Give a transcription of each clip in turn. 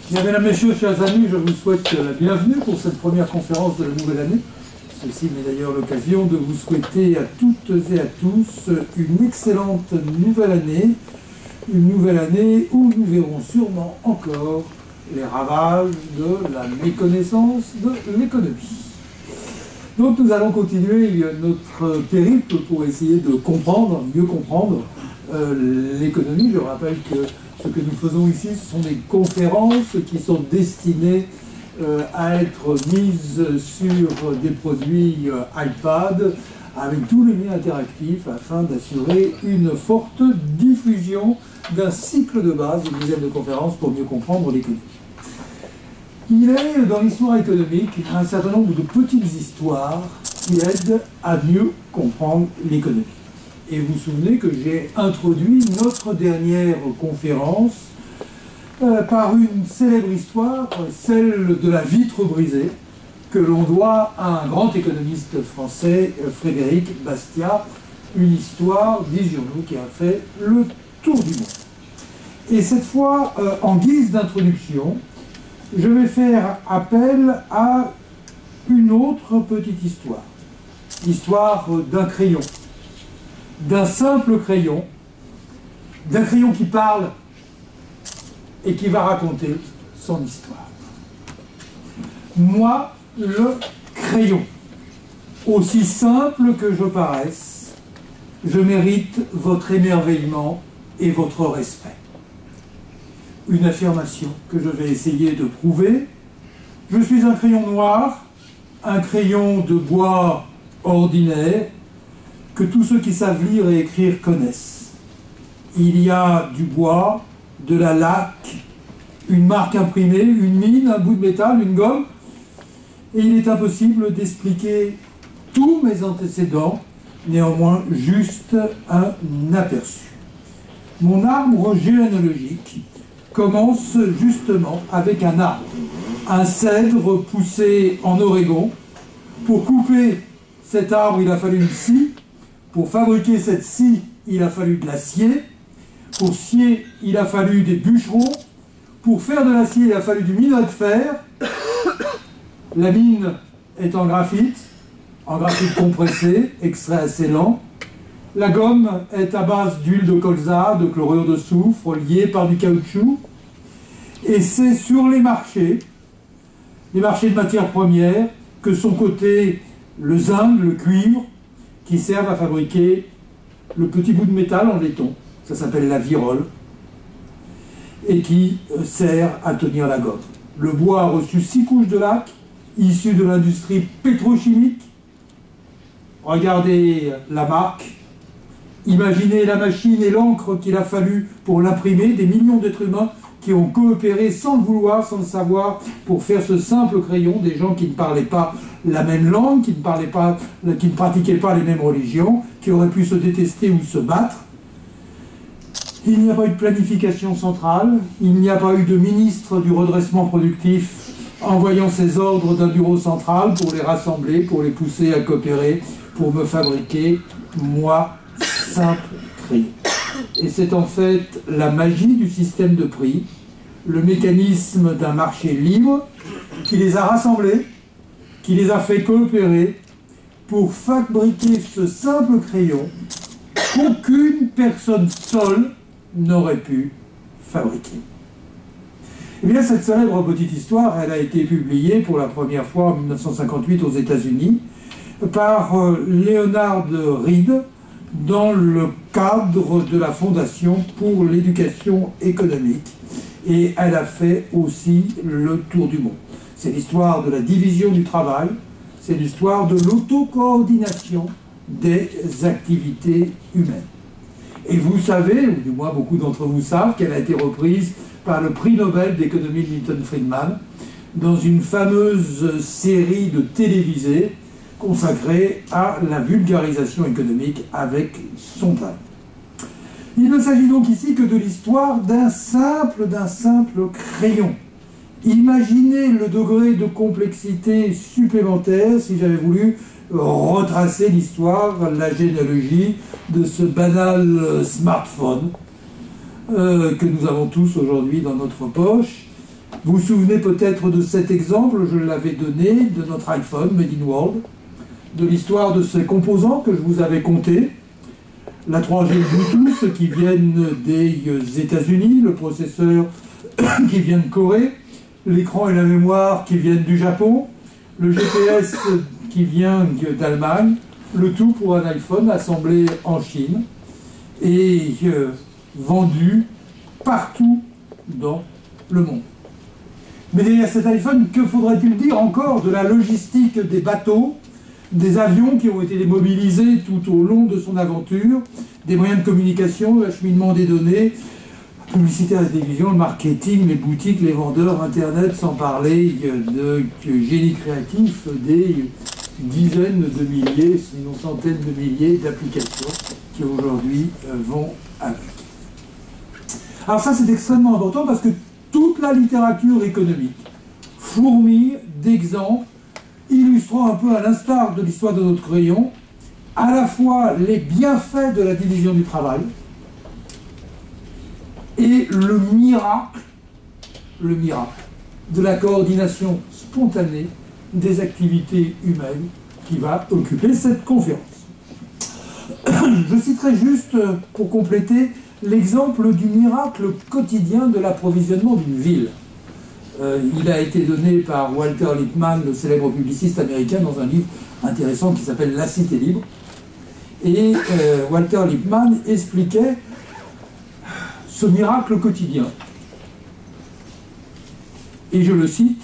Bien, mesdames, messieurs, chers amis, je vous souhaite la bienvenue pour cette première conférence de la nouvelle année. Ceci m'est d'ailleurs l'occasion de vous souhaiter à toutes et à tous une excellente nouvelle année. Une nouvelle année où nous verrons sûrement encore les ravages de la méconnaissance de l'économie. Donc nous allons continuer notre périple pour essayer de comprendre, mieux comprendre l'économie. Je rappelle que ce que nous faisons ici, ce sont des conférences qui sont destinées à être mises sur des produits iPad avec tous les liens interactifs afin d'assurer une forte diffusion d'un cycle de base, une dizaine de conférences pour mieux comprendre l'économie. Il est dans l'histoire économique un certain nombre de petites histoires qui aident à mieux comprendre l'économie. Et vous vous souvenez que j'ai introduit notre dernière conférence par une célèbre histoire, celle de la vitre brisée, que l'on doit à un grand économiste français, Frédéric Bastiat, une histoire, disons-nous, qui a fait le tour du monde. Et cette fois, en guise d'introduction, je vais faire appel à une autre petite histoire. L'histoire d'un crayon. D'un simple crayon, d'un crayon qui parle et qui va raconter son histoire. Moi, le crayon, aussi simple que je paraisse, je mérite votre émerveillement et votre respect. Une affirmation que je vais essayer de prouver. Je suis un crayon noir, un crayon de bois ordinaire, que tous ceux qui savent lire et écrire connaissent. Il y a du bois, de la laque, une marque imprimée, une mine, un bout de métal, une gomme, et il est impossible d'expliquer tous mes antécédents, néanmoins juste un aperçu. Mon arbre généalogique commence justement avec un arbre, un cèdre poussé en Oregon. Pour couper cet arbre, il a fallu une scie. Pour fabriquer cette scie, il a fallu de l'acier. Pour scier, il a fallu des bûcherons. Pour faire de l'acier, il a fallu du minerai de fer. La mine est en graphite compressé, extrait assez lent. La gomme est à base d'huile de colza, de chlorure de soufre, liée par du caoutchouc. Et c'est sur les marchés de matières premières, que sont cotés le zinc, le cuivre, qui servent à fabriquer le petit bout de métal en laiton, ça s'appelle la virole, et qui sert à tenir la gomme. Le bois a reçu 6 couches de laque, issues de l'industrie pétrochimique. Regardez la marque, imaginez la machine et l'encre qu'il a fallu pour l'imprimer, des millions d'êtres humains qui ont coopéré sans le vouloir, sans le savoir, pour faire ce simple crayon, des gens qui ne parlaient pas la même langue, qui ne pratiquaient pas les mêmes religions, qui auraient pu se détester ou se battre. Il n'y a pas eu de planification centrale, il n'y a pas eu de ministre du redressement productif envoyant ses ordres d'un bureau central pour les rassembler, pour les pousser à coopérer, pour me fabriquer, moi, simple crayon. Et c'est en fait la magie du système de prix, le mécanisme d'un marché libre qui les a rassemblés, qui les a fait coopérer pour fabriquer ce simple crayon qu'aucune personne seule n'aurait pu fabriquer. Eh bien, cette célèbre petite histoire, elle a été publiée pour la première fois en 1958 aux États-Unis par Leonard Read, dans le cadre de la Fondation pour l'éducation économique. Et elle a fait aussi le tour du monde. C'est l'histoire de la division du travail, c'est l'histoire de l'autocoordination des activités humaines. Et vous savez, ou du moins beaucoup d'entre vous savent, qu'elle a été reprise par le prix Nobel d'économie de Milton Friedman dans une fameuse série de télévisés consacré à la vulgarisation économique avec son talent. Il ne s'agit donc ici que de l'histoire d'un simple crayon. Imaginez le degré de complexité supplémentaire si j'avais voulu retracer l'histoire, la généalogie de ce banal smartphone que nous avons tous aujourd'hui dans notre poche. Vous vous souvenez peut-être de cet exemple, je l'avais donné, de notre iPhone, Made in World, de l'histoire de ces composants que je vous avais comptés. La 3G Bluetooth qui viennent des États-Unis, le processeur qui vient de Corée, l'écran et la mémoire qui viennent du Japon, le GPS qui vient d'Allemagne, le tout pour un iPhone assemblé en Chine et vendu partout dans le monde. Mais derrière cet iPhone, que faudrait-il dire encore de la logistique des bateaux, des avions qui ont été démobilisés tout au long de son aventure, des moyens de communication, l'acheminement des données, la publicité à la télévision, le marketing, les boutiques, les vendeurs, Internet, sans parler de génie créatif, des dizaines de milliers, sinon centaines de milliers d'applications qui aujourd'hui vont avec. Alors ça c'est extrêmement important parce que toute la littérature économique fourmille d'exemples illustrant un peu à l'instar de l'histoire de notre crayon, à la fois les bienfaits de la division du travail et le miracle de la coordination spontanée des activités humaines qui va occuper cette conférence. Je citerai juste, pour compléter, l'exemple du miracle quotidien de l'approvisionnement d'une ville. Il a été donné par Walter Lippmann, le célèbre publiciste américain, dans un livre intéressant qui s'appelle La Cité libre. Et Walter Lippmann expliquait ce miracle quotidien. Et je le cite,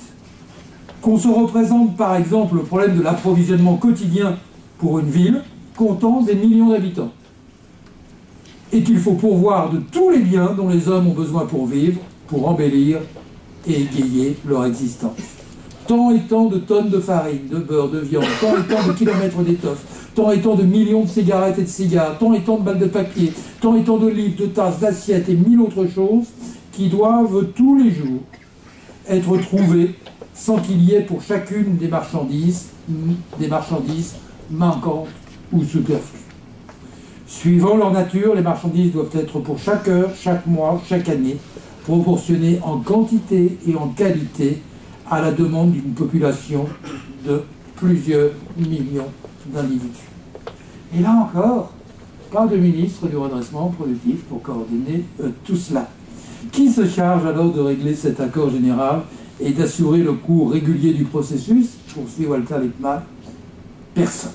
qu'on se représente par exemple le problème de l'approvisionnement quotidien pour une ville comptant des millions d'habitants. Et qu'il faut pourvoir de tous les biens dont les hommes ont besoin pour vivre, pour embellir et égayer leur existence. Tant et tant de tonnes de farine, de beurre, de viande, tant et tant de kilomètres d'étoffe, tant et tant de millions de cigarettes et de cigares, tant et tant de balles de papier, tant et tant de livres, de tasses, d'assiettes et mille autres choses qui doivent tous les jours être trouvées sans qu'il y ait pour chacune des marchandises manquantes ou superflues. Suivant leur nature, les marchandises doivent être pour chaque heure, chaque mois, chaque année, proportionnées en quantité et en qualité à la demande d'une population de plusieurs millions d'individus. Et là encore, pas de ministre du redressement productif pour coordonner tout cela. Qui se charge alors de régler cet accord général et d'assurer le cours régulier du processus, poursuit Walter Lippmann? Personne.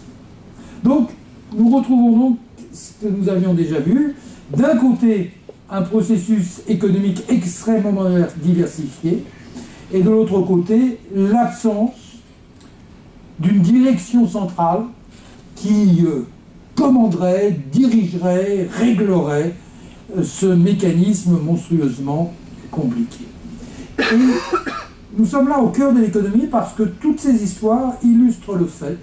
Donc, nous retrouvons donc ce que nous avions déjà vu. D'un côté, un processus économique extrêmement diversifié, et de l'autre côté, l'absence d'une direction centrale qui commanderait, dirigerait, réglerait ce mécanisme monstrueusement compliqué. Et nous sommes là au cœur de l'économie parce que toutes ces histoires illustrent le fait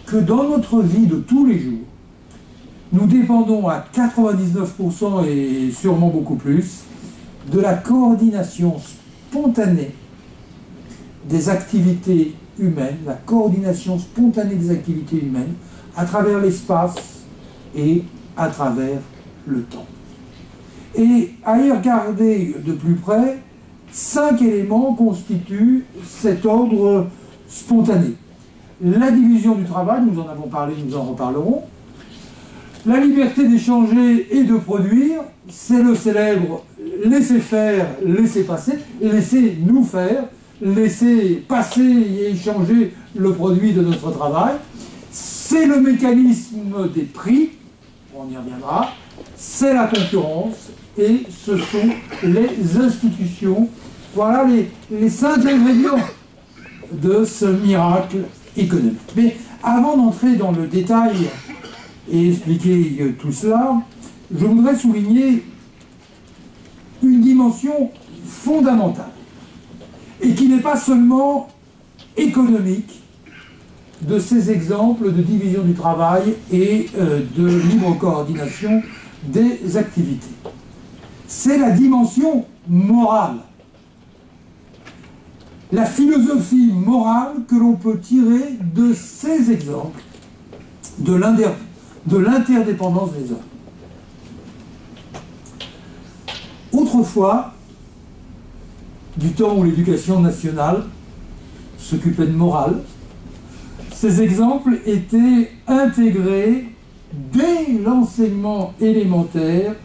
que dans notre vie de tous les jours, nous dépendons à 99% et sûrement beaucoup plus de la coordination spontanée des activités humaines, la coordination spontanée des activités humaines à travers l'espace et à travers le temps. Et à y regarder de plus près, 5 éléments constituent cet ordre spontané. La division du travail, nous en avons parlé, nous en reparlerons. La liberté d'échanger et de produire, c'est le célèbre laisser faire, laisser passer, laisser nous faire, laisser passer et échanger le produit de notre travail. C'est le mécanisme des prix, on y reviendra, c'est la concurrence et ce sont les institutions. Voilà les 5 ingrédients de ce miracle économique. Mais avant d'entrer dans le détail et expliquer tout cela, je voudrais souligner une dimension fondamentale et qui n'est pas seulement économique de ces exemples de division du travail et de libre coordination des activités. C'est la dimension morale, la philosophie morale que l'on peut tirer de ces exemples de l'interdépendance des hommes. du temps où l'éducation nationale s'occupait de morale. Ces exemples étaient intégrés dès l'enseignement élémentaire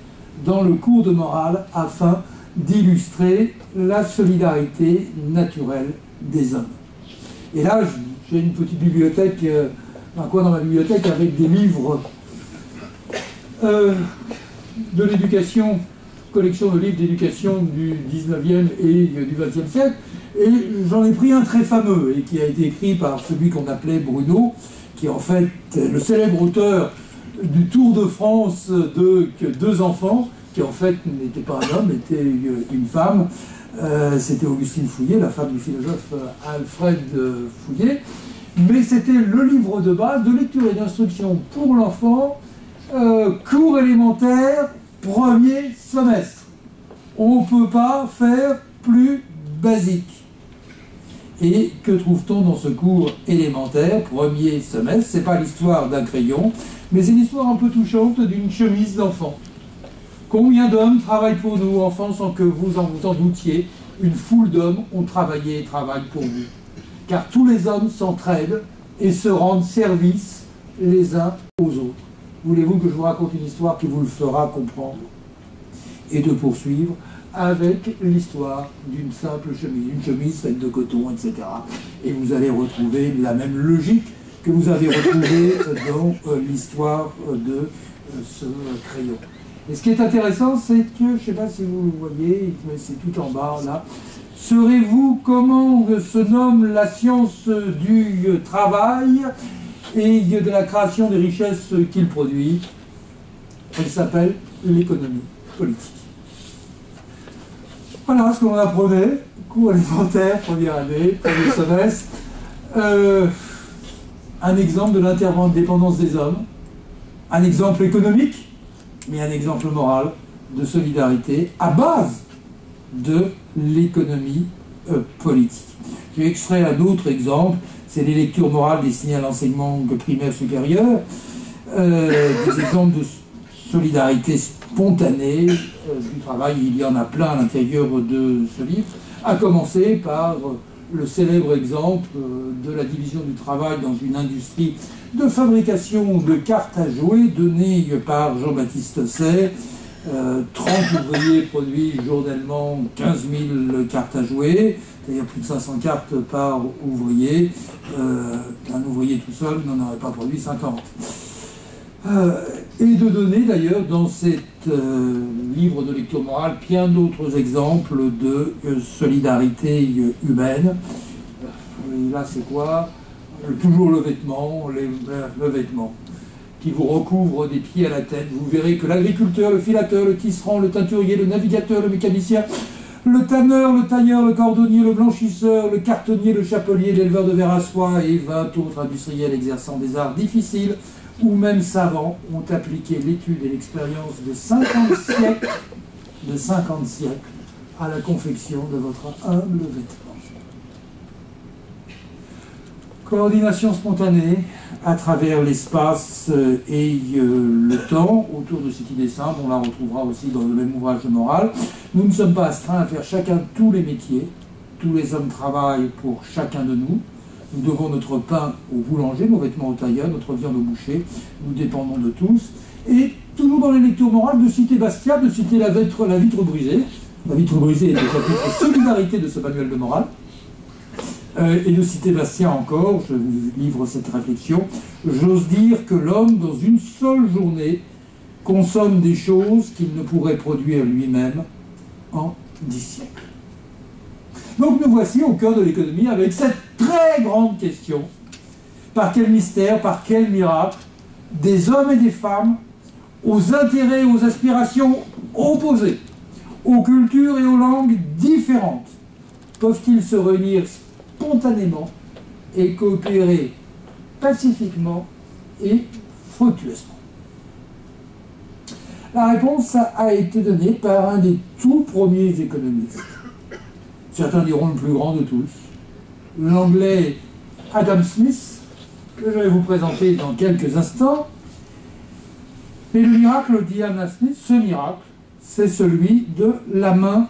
dans le cours de morale afin d'illustrer la solidarité naturelle des hommes. Et là, j'ai une petite bibliothèque, un coin dans ma bibliothèque avec des livres de l'éducation, collection de livres d'éducation du 19e et du 20e siècle. Et j'en ai pris un très fameux et qui a été écrit par celui qu'on appelait Bruno, qui est en fait le célèbre auteur du Tour de France de deux enfants, qui en fait n'était pas un homme, était une femme. C'était Augustine Fouillé, la femme du philosophe Alfred Fouillé. Mais c'était le livre de base de lecture et d'instruction pour l'enfant, cours élémentaire, premier semestre. On ne peut pas faire plus basique. Et que trouve-t-on dans ce cours élémentaire, premier semestre? C'est pas l'histoire d'un crayon, mais c'est l'histoire un peu touchante d'une chemise d'enfant. Combien d'hommes travaillent pour nous, enfants, sans que vous en doutiez? Une foule d'hommes ont travaillé et travaillent pour vous. Car tous les hommes s'entraident et se rendent service les uns aux autres. Voulez-vous que je vous raconte une histoire qui vous le fera comprendre? Et de poursuivre avec l'histoire d'une simple chemise, une chemise faite de coton, etc. Et vous allez retrouver la même logique que vous avez retrouvée dans l'histoire de ce crayon. Et ce qui est intéressant, c'est que, je ne sais pas si vous le voyez, mais c'est tout en bas là, saurez-vous comment se nomme la science du travail et de la création des richesses qu'il produit? Elle s'appelle l'économie politique. Voilà ce qu'on apprenait, cours élémentaire, première année, premier semestre. Un exemple de l'interdépendance des hommes, un exemple économique, mais un exemple moral de solidarité à base de l'économie politique. J'ai extrait un autre exemple, c'est les lectures morales destinées à l'enseignement primaire supérieur, des exemples de solidarité spontanée du travail. Il y en a plein à l'intérieur de ce livre, à commencer par le célèbre exemple de la division du travail dans une industrie de fabrication de cartes à jouer donnée par Jean-Baptiste Say. 30 ouvriers produisent journellement 15 000 cartes à jouer, c'est-à-dire plus de 500 cartes par ouvrier. Un ouvrier tout seul n'en aurait pas produit 50. Et de donner d'ailleurs dans cet livre de lecture morale bien d'autres exemples de solidarité humaine. Et là c'est quoi? Toujours le vêtement, le vêtement qui vous recouvre des pieds à la tête. Vous verrez que l'agriculteur, le filateur, le tisserand, le teinturier, le navigateur, le mécanicien, le tanneur, le tailleur, le cordonnier, le blanchisseur, le cartonnier, le chapelier, l'éleveur de verre à soie et 20 autres industriels exerçant des arts difficiles ou même savants ont appliqué l'étude et l'expérience de 50 siècles à la confection de votre humble vêtement. Coordination spontanée à travers l'espace et le temps autour de cette idée simple. On la retrouvera aussi dans le même ouvrage de morale. Nous ne sommes pas astreints à faire chacun tous les métiers. Tous les hommes travaillent pour chacun de nous. Nous devons notre pain au boulanger, nos vêtements au tailleur, notre viande au boucher. Nous dépendons de tous. Et toujours dans les lectures morales, de citer Bastia, de citer la vitre brisée. La vitre brisée est le chapitre solidarité de ce manuel de morale. Et de citer Bastien encore, je vous livre cette réflexion. J'ose dire que l'homme, dans une seule journée, consomme des choses qu'il ne pourrait produire lui-même en 10 siècles. Donc nous voici au cœur de l'économie avec cette très grande question. Par quel mystère, par quel miracle, des hommes et des femmes, aux intérêts et aux aspirations opposés, aux cultures et aux langues différentes, peuvent-ils se réunir spontanément et coopérer pacifiquement et fructueusement? La réponse a été donnée par un des tout premiers économistes. Certains diront le plus grand de tous, l'anglais Adam Smith, que je vais vous présenter dans quelques instants. Mais le miracle, dit Adam Smith, ce miracle, c'est celui de la main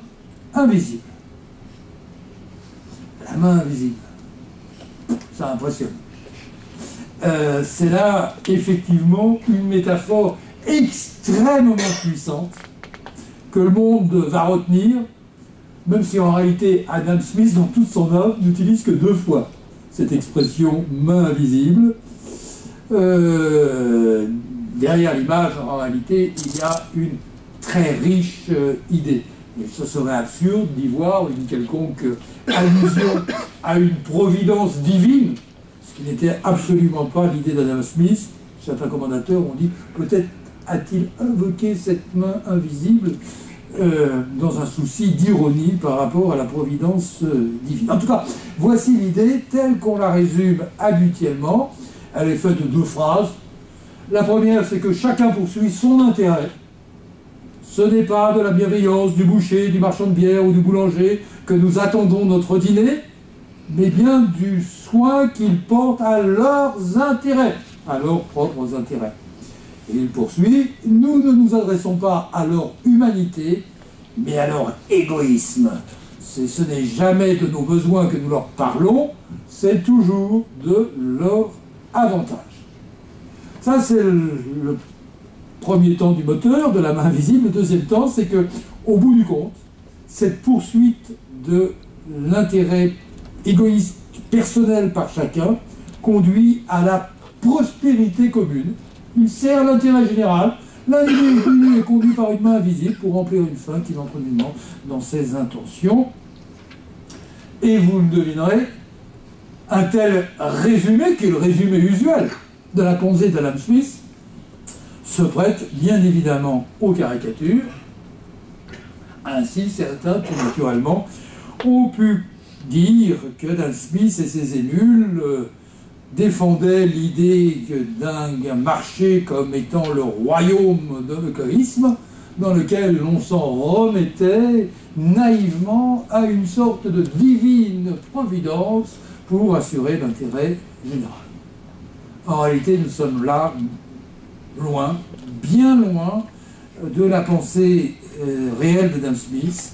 invisible. La main invisible. Ça impressionne. C'est là, effectivement, une métaphore extrêmement puissante que le monde va retenir, même si en réalité Adam Smith, dans toute son œuvre, n'utilise que 2 fois cette expression « main invisible ». Derrière l'image, en réalité, il y a une très riche idée. Et ce serait absurde d'y voir une quelconque allusion à une providence divine, ce qui n'était absolument pas l'idée d'Adam Smith. Certains commentateurs ont dit peut-être a-t-il invoqué cette main invisible dans un souci d'ironie par rapport à la providence divine. En tout cas, voici l'idée telle qu'on la résume habituellement. Elle est faite de 2 phrases. La première, c'est que chacun poursuit son intérêt. Ce n'est pas de la bienveillance du boucher, du marchand de bière ou du boulanger que nous attendons notre dîner, mais bien du soin qu'ils portent à leurs intérêts, à leurs propres intérêts. Et il poursuit, nous ne nous adressons pas à leur humanité, mais à leur égoïsme. Ce n'est jamais de nos besoins que nous leur parlons, c'est toujours de leur avantage. Ça, c'est le premier temps du moteur, de la main invisible. Le deuxième temps, c'est que, au bout du compte, cette poursuite de l'intérêt égoïste personnel par chacun conduit à la prospérité commune. Il sert l'intérêt général. L'individu est conduit par une main invisible pour remplir une fin qu'il entre nullement dans ses intentions. Et vous le devinerez, un tel résumé, qui est le résumé usuel de la pensée d'Adam Smith, se prête bien évidemment aux caricatures. Ainsi, certains, tout naturellement, ont pu dire que Adam Smith et ses émules défendaient l'idée d'un marché comme étant le royaume de l'égoïsme, dans lequel l'on s'en remettait naïvement à une sorte de divine providence pour assurer l'intérêt général. En réalité, nous sommes là, loin, bien loin, de la pensée réelle d'Adam Smith,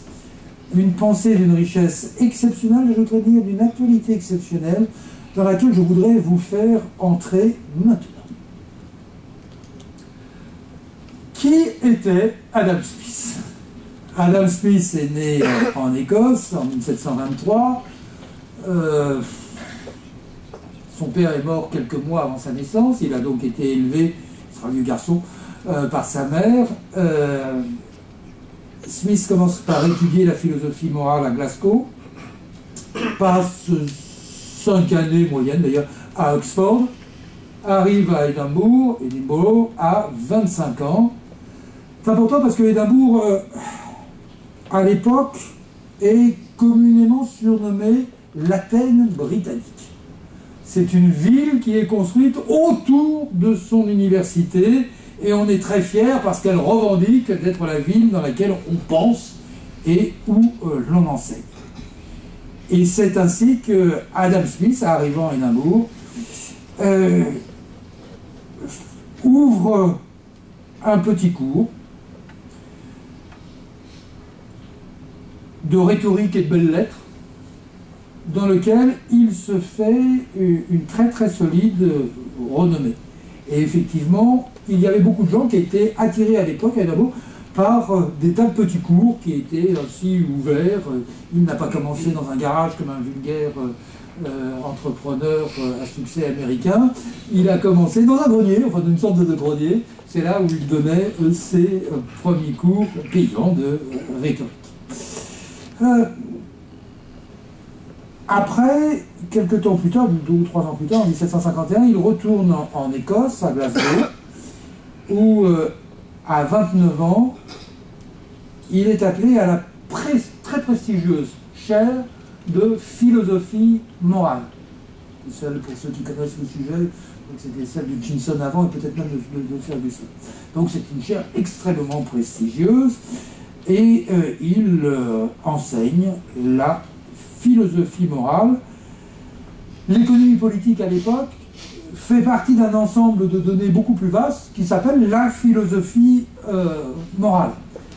une pensée d'une richesse exceptionnelle, je voudrais dire d'une actualité exceptionnelle, dans laquelle je voudrais vous faire entrer maintenant. Qui était Adam Smith? Adam Smith est né en Écosse en 1723. Son père est mort quelques mois avant sa naissance. Il a donc été élevé, il sera un vieux garçon, par sa mère. Smith commence par étudier la philosophie morale à Glasgow, passe 5 années moyennes d'ailleurs à Oxford, arrive à Édimbourg à 25 ans. C'est important parce que Édimbourg, à l'époque, est communément surnommée l'Athènes britannique. C'est une ville qui est construite autour de son université et on est très fier parce qu'elle revendique d'être la ville dans laquelle on pense et où l'on enseigne. Et c'est ainsi que Adam Smith, arrivant à Édimbourg, ouvre un petit cours de rhétorique et de belles lettres dans lequel il se fait une très très solide renommée. Et effectivement, il y avait beaucoup de gens qui étaient attirés à l'époque à Édimbourg par des tas de petits cours qui étaient ainsi ouverts. Il n'a pas commencé dans un garage comme un vulgaire entrepreneur à succès américain. Il a commencé dans un grenier, enfin d'une sorte de grenier. C'est là où il donnait ses premiers cours payants de rhétorique. Après, quelques temps plus tard, 2 ou 3 ans plus tard, en 1751, il retourne en Écosse, à Glasgow, où, à 29 ans, il est appelé à la très prestigieuse chaire de philosophie morale. Celle, pour ceux qui connaissent le sujet, c'était celle de Chinson avant et peut-être même de Ferguson. Donc c'est une chaire extrêmement prestigieuse et il enseigne la philosophie morale. L'économie politique à l'époque fait partie d'un ensemble de données beaucoup plus vaste qui s'appelle la philosophie morale.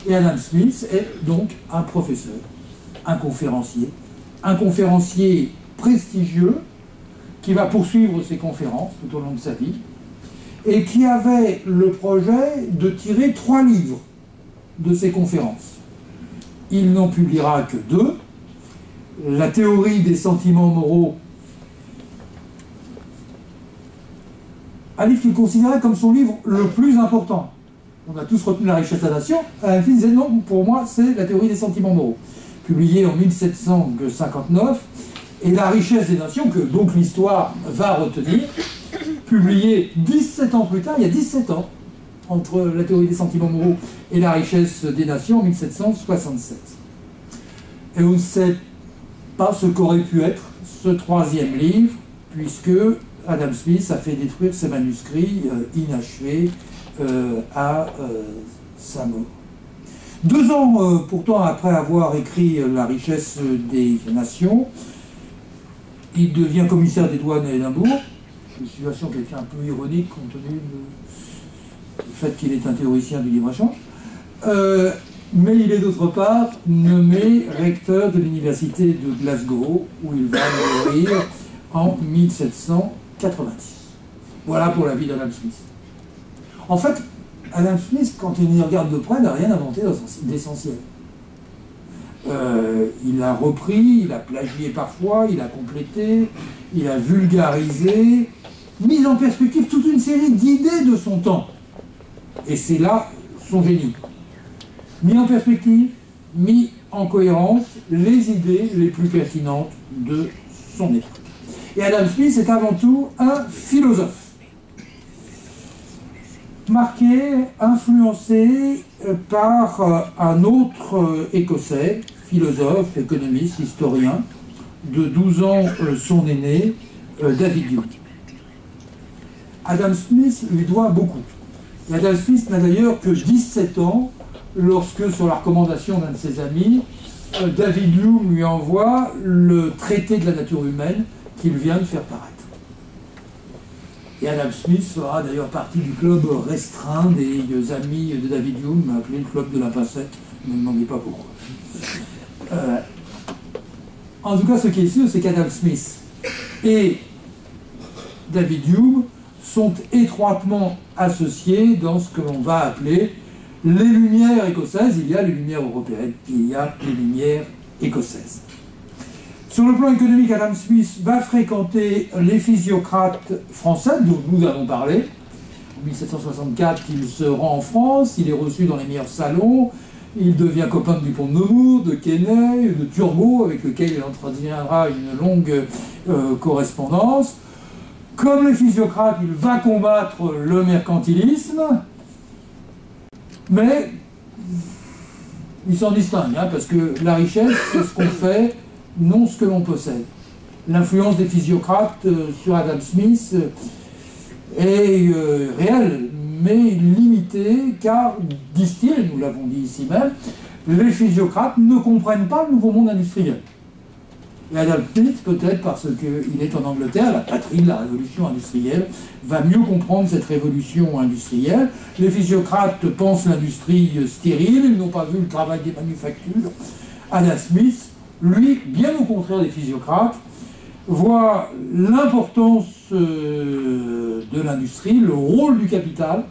Et Adam Smith est donc un professeur, un conférencier un conférencier prestigieux qui va poursuivre ses conférences tout au long de sa vie et qui avait le projet de tirer 3 livres de ses conférences. Il n'en publiera que 2. La théorie des sentiments moraux, un livre qu'il considérait comme son livre le plus important. On a tous retenu La richesse de la nation. Adam Smith disait non, pour moi, c'est la théorie des sentiments moraux, publié en 1759, et La richesse des nations, que donc l'histoire va retenir, publié 17 ans plus tard, il y a 17 ans, entre la théorie des sentiments moraux et La richesse des nations en 1767. Et on ne sait pas ce qu'aurait pu être ce 3e livre, puisque Adam Smith a fait détruire ses manuscrits inachevés à sa mort. 2 ans pourtant après avoir écrit La richesse des nations, il devient commissaire des douanes à Édimbourg, une situation qui était un peu ironique compte tenu du fait qu'il est un théoricien du libre-échange, mais il est d'autre part nommé recteur de l'université de Glasgow, où il va mourir en 1790. Voilà pour la vie d'Adam Smith. En fait, Adam Smith, quand il y regarde de près, n'a rien inventé d'essentiel. Il a repris, il a plagié parfois, il a complété, il a vulgarisé, mis en perspective toute une série d'idées de son temps. Et c'est là son génie. Mis en perspective, mis en cohérence les idées les plus pertinentes de son époque. Et Adam Smith est avant tout un philosophe. Marqué, influencé par un autre Écossais, philosophe, économiste, historien, de 12 ans son aîné, David Hume. Adam Smith lui doit beaucoup. Et Adam Smith n'a d'ailleurs que 17 ans lorsque, sur la recommandation d'un de ses amis, David Hume lui envoie le traité de la nature humaine qu'il vient de faire paraître. Et Adam Smith fera d'ailleurs partie du club restreint des amis de David Hume, appelé le club de la pincette. Ne me demandez pas pourquoi. En tout cas, ce qui est sûr, c'est qu'Adam Smith et David Hume sont étroitement associés dans ce que l'on va appeler les Lumières écossaises. Il y a les Lumières européennes, il y a les Lumières écossaises. Sur le plan économique, Adam Smith va fréquenter les physiocrates français dont nous avons parlé. En 1764, il se rend en France, il est reçu dans les meilleurs salons, il devient copain de Dupont de Nemours, de Quesnay, de Turgot, avec lequel il entretiendra une longue correspondance. Comme les physiocrates, il va combattre le mercantilisme, mais il s'en distingue, parce que la richesse, c'est ce qu'on fait, non ce que l'on possède. L'influence des physiocrates sur Adam Smith est réelle, mais limitée, car, disent-ils, nous l'avons dit ici même, les physiocrates ne comprennent pas le nouveau monde industriel. Et Adam Smith, peut-être parce qu'il est en Angleterre, la patrie de la révolution industrielle, va mieux comprendre cette révolution industrielle. Les physiocrates pensent l'industrie stérile, ils n'ont pas vu le travail des manufactures. Adam Smith, lui, bien au contraire des physiocrates, voit l'importance de l'industrie, le rôle du capital,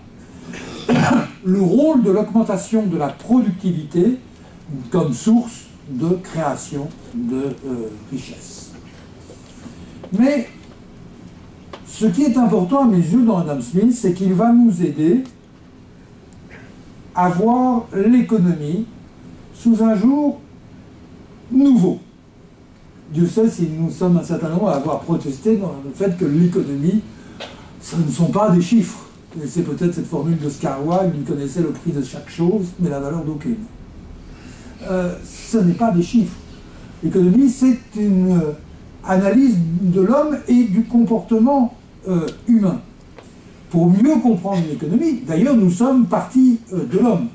le rôle de l'augmentation de la productivité comme source de création de richesse. Mais ce qui est important à mes yeux dans Adam Smith, c'est qu'il va nous aider à voir l'économie sous un jour nouveau. Dieu sait si nous sommes un certain nombre à avoir protesté dans le fait que l'économie, ce ne sont pas des chiffres. Et c'est peut-être cette formule d'Oscar Wilde, il connaissait le prix de chaque chose, mais la valeur d'aucune. Ce n'est pas des chiffres. L'économie, c'est une analyse de l'homme et du comportement humain. Pour mieux comprendre l'économie, d'ailleurs, nous sommes partis de l'homme.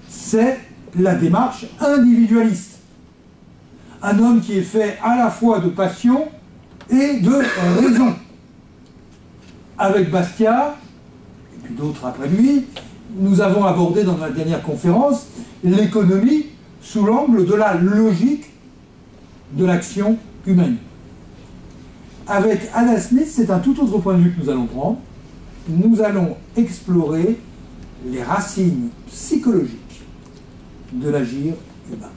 C'est la démarche individualiste. Un homme qui est fait à la fois de passion et de raison. Avec Bastiat, et puis d'autres après lui, nous avons abordé dans la dernière conférence l'économie sous l'angle de la logique de l'action humaine. Avec Adam Smith, c'est un tout autre point de vue que nous allons prendre. Nous allons explorer les racines psychologiques de l'agir humain.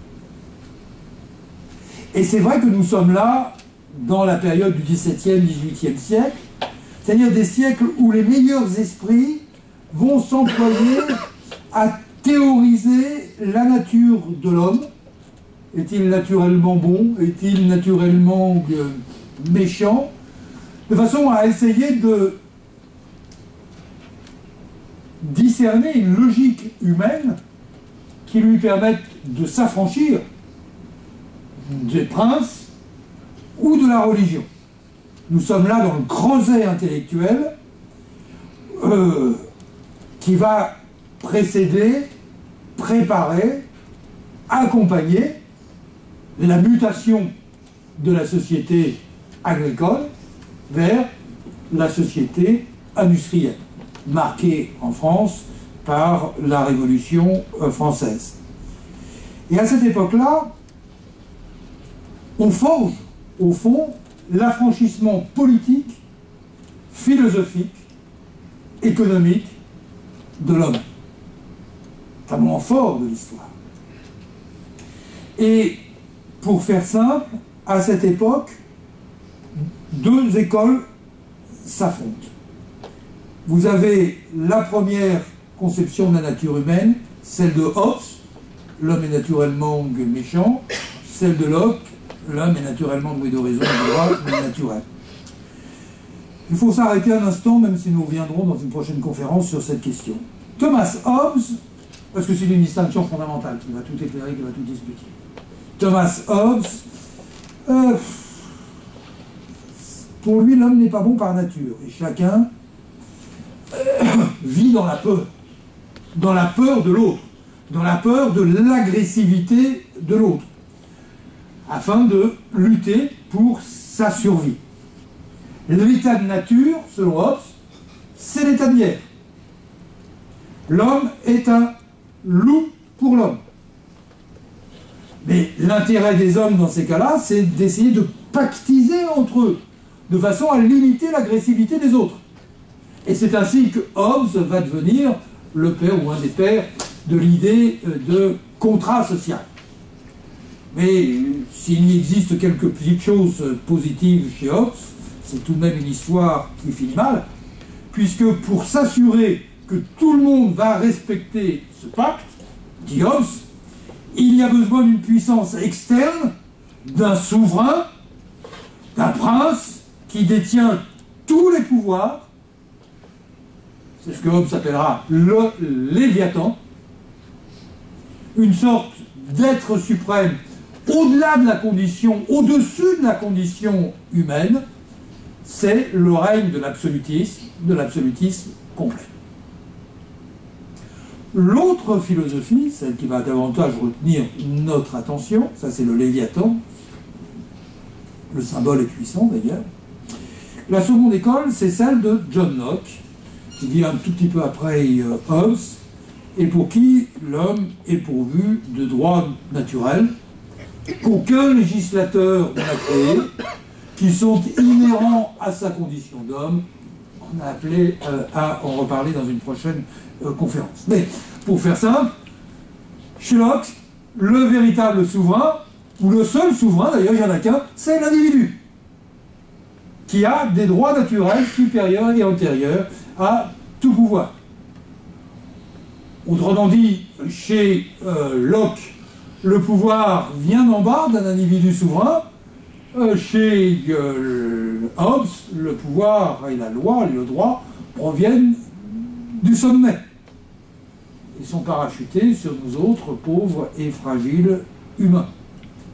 Et c'est vrai que nous sommes là dans la période du XVIIe, XVIIIe siècle, c'est-à-dire des siècles où les meilleurs esprits vont s'employer à théoriser la nature de l'homme. Est-il naturellement bon? Est-il naturellement méchant? De façon à essayer de discerner une logique humaine qui lui permette de s'affranchir des princes ou de la religion. Nous sommes là dans le creuset intellectuel qui va précéder, préparer, accompagner la mutation de la société agricole vers la société industrielle, marquée en France par la Révolution française. Et à cette époque-là, on forge, au fond, l'affranchissement politique, philosophique, économique de l'homme. C'est un moment fort de l'histoire. Et pour faire simple, à cette époque, deux écoles s'affrontent. Vous avez la première conception de la nature humaine, celle de Hobbes, l'homme est naturellement méchant, celle de Locke, l'homme est naturellement doué de raison et de droit, mais naturel. Il faut s'arrêter un instant, même si nous reviendrons dans une prochaine conférence sur cette question. Thomas Hobbes, parce que c'est une distinction fondamentale qui va tout éclairer, qui va tout expliquer. Thomas Hobbes, pour lui, l'homme n'est pas bon par nature. Et chacun vit dans la peur de l'autre, dans la peur de l'agressivité de l'autre, afin de lutter pour sa survie. L'état de nature, selon Hobbes, c'est l'état de guerre. L'homme est un loup pour l'homme. Mais l'intérêt des hommes dans ces cas-là, c'est d'essayer de pactiser entre eux, de façon à limiter l'agressivité des autres. Et c'est ainsi que Hobbes va devenir le père ou un des pères de l'idée de contrat social. Mais s'il y existe quelques petites choses positives chez Hobbes, c'est tout de même une histoire qui finit mal, puisque pour s'assurer que tout le monde va respecter ce pacte, dit Hobbes, il y a besoin d'une puissance externe, d'un souverain, d'un prince qui détient tous les pouvoirs. C'est ce que Hobbes appellera le Léviathan, une sorte d'être suprême au-delà de la condition, au-dessus de la condition humaine. C'est le règne de l'absolutisme complet. L'autre philosophie, celle qui va davantage retenir notre attention, ça c'est le Léviathan, le symbole est puissant d'ailleurs. La seconde école, c'est celle de John Locke, qui vit un tout petit peu après Hobbes, et pour qui l'homme est pourvu de droits naturels qu'aucun législateur n'a créés, qui sont inhérents à sa condition d'homme. On a appelé à en reparler dans une prochaine conférence. Mais pour faire simple, chez Locke, le véritable souverain, ou le seul souverain, d'ailleurs il n'y en a qu'un, c'est l'individu, qui a des droits naturels supérieurs et antérieurs à tout pouvoir. Autrement dit, chez Locke, le pouvoir vient d'en bas d'un individu souverain. Chez Hobbes, le pouvoir et la loi, le droit, proviennent du sommet. Ils sont parachutés sur nous autres, pauvres et fragiles humains.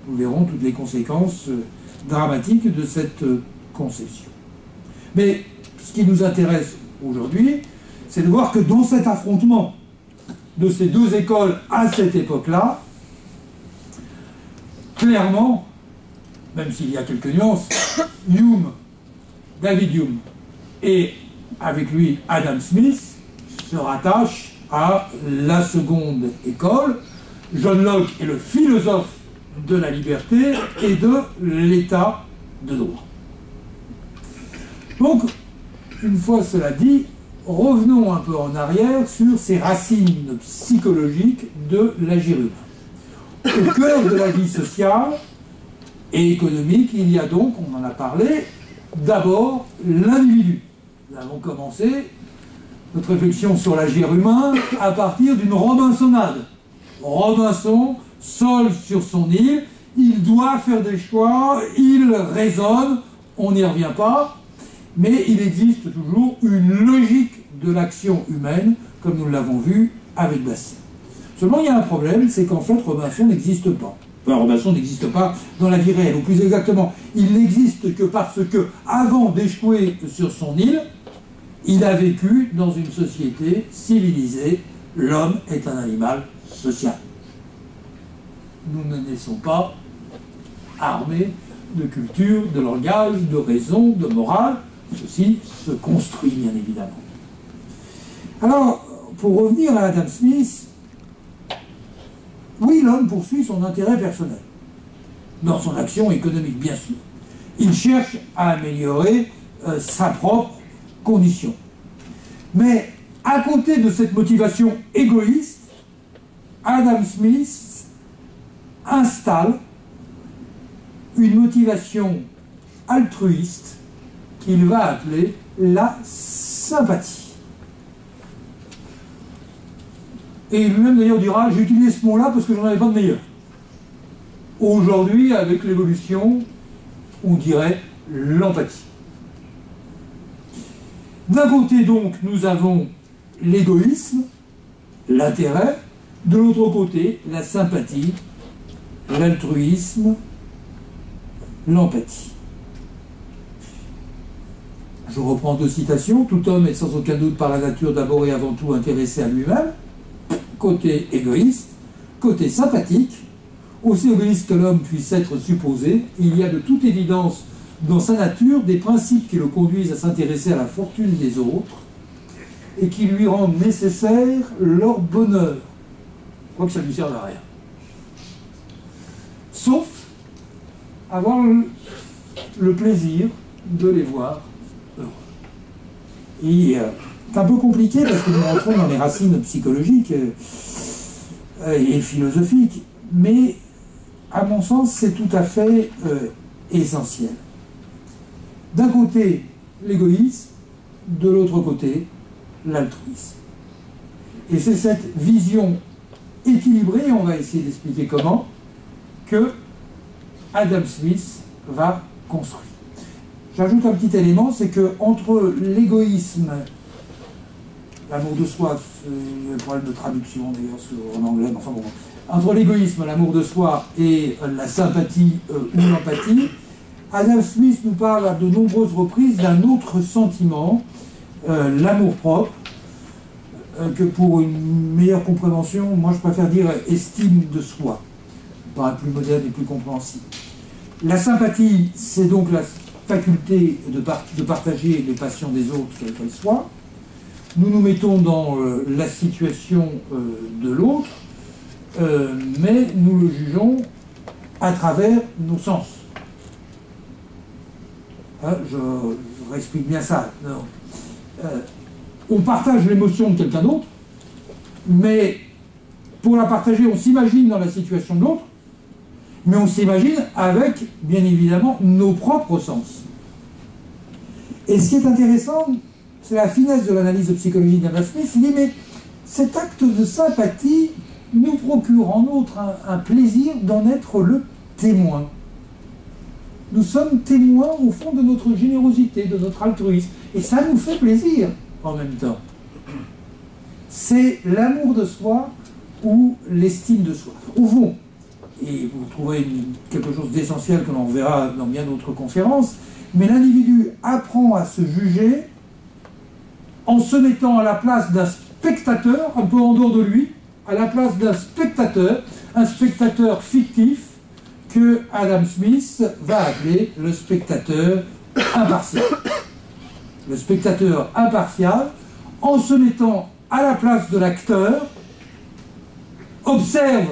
Nous verrons toutes les conséquences dramatiques de cette conception. Mais ce qui nous intéresse aujourd'hui, c'est de voir que dans cet affrontement de ces deux écoles à cette époque-là, clairement, même s'il y a quelques nuances, David Hume et avec lui Adam Smith se rattachent à la seconde école. John Locke est le philosophe de la liberté et de l'état de droit. Donc, une fois cela dit, revenons un peu en arrière sur ces racines psychologiques de l'agir humain. Au cœur de la vie sociale et économique, il y a donc, on en a parlé, d'abord l'individu. Nous avons commencé notre réflexion sur l'agir humain à partir d'une Robinsonade. Robinson, seul sur son île, il doit faire des choix, il raisonne, on n'y revient pas, mais il existe toujours une logique de l'action humaine, comme nous l'avons vu avec Bastien. Seulement, il y a un problème, c'est qu'en fait, Robinson n'existe pas. Enfin, Robinson n'existe pas dans la vie réelle, ou plus exactement, il n'existe que parce que, avant d'échouer sur son île, il a vécu dans une société civilisée. L'homme est un animal social. Nous ne naissons pas armés de culture, de langage, de raison, de morale. Ceci se construit, bien évidemment. Alors, pour revenir à Adam Smith, oui, l'homme poursuit son intérêt personnel, dans son action économique, bien sûr. Il cherche à améliorer sa propre condition. Mais, à côté de cette motivation égoïste, Adam Smith installe une motivation altruiste qu'il va appeler la sympathie. Et lui-même d'ailleurs dira, j'ai utilisé ce mot-là parce que j'en avais pas de meilleur. Aujourd'hui, avec l'évolution, on dirait l'empathie. D'un côté donc, nous avons l'égoïsme, l'intérêt, de l'autre côté, la sympathie, l'altruisme, l'empathie. Je reprends deux citations. Tout homme est sans aucun doute par la nature d'abord et avant tout intéressé à lui-même. Côté égoïste, côté sympathique, aussi égoïste que l'homme puisse être supposé, il y a de toute évidence dans sa nature des principes qui le conduisent à s'intéresser à la fortune des autres et qui lui rendent nécessaire leur bonheur, quoique ça ne lui serve à rien. Sauf avoir le plaisir de les voir heureux. Et c'est un peu compliqué parce que nous rentrons dans les racines psychologiques et philosophiques, mais à mon sens, c'est tout à fait essentiel. D'un côté, l'égoïsme, de l'autre côté, l'altruisme. Et c'est cette vision équilibrée, on va essayer d'expliquer comment, que Adam Smith va construire. J'ajoute un petit élément, c'est que entre l'égoïsme, l'amour de soi, c'est un problème de traduction d'ailleurs en anglais, enfin bon, entre l'égoïsme, l'amour de soi et la sympathie ou l'empathie, Adam Smith nous parle à de nombreuses reprises d'un autre sentiment, l'amour-propre, que pour une meilleure compréhension, moi je préfère dire estime de soi, pas plus moderne et plus compréhensible. La sympathie, c'est donc la faculté de partager les passions des autres, quelles qu'elles soient. Nous nous mettons dans la situation de l'autre, mais nous le jugeons à travers nos sens. Je réexplique bien ça. On partage l'émotion de quelqu'un d'autre, mais pour la partager, on s'imagine dans la situation de l'autre, mais on s'imagine avec, bien évidemment, nos propres sens. Et ce qui est intéressant, c'est la finesse de l'analyse psychologique d'Adam Smith. Il dit, mais cet acte de sympathie nous procure en outre un plaisir d'en être le témoin. Nous sommes témoins, au fond, de notre générosité, de notre altruisme. Et ça nous fait plaisir, en même temps. C'est l'amour de soi ou l'estime de soi. Au fond, et vous trouverez quelque chose d'essentiel que l'on verra dans bien d'autres conférences, mais l'individu apprend à se juger en se mettant à la place d'un spectateur, un peu en dehors de lui, à la place d'un spectateur, un spectateur fictif que Adam Smith va appeler le spectateur impartial. Le spectateur impartial, en se mettant à la place de l'acteur, observe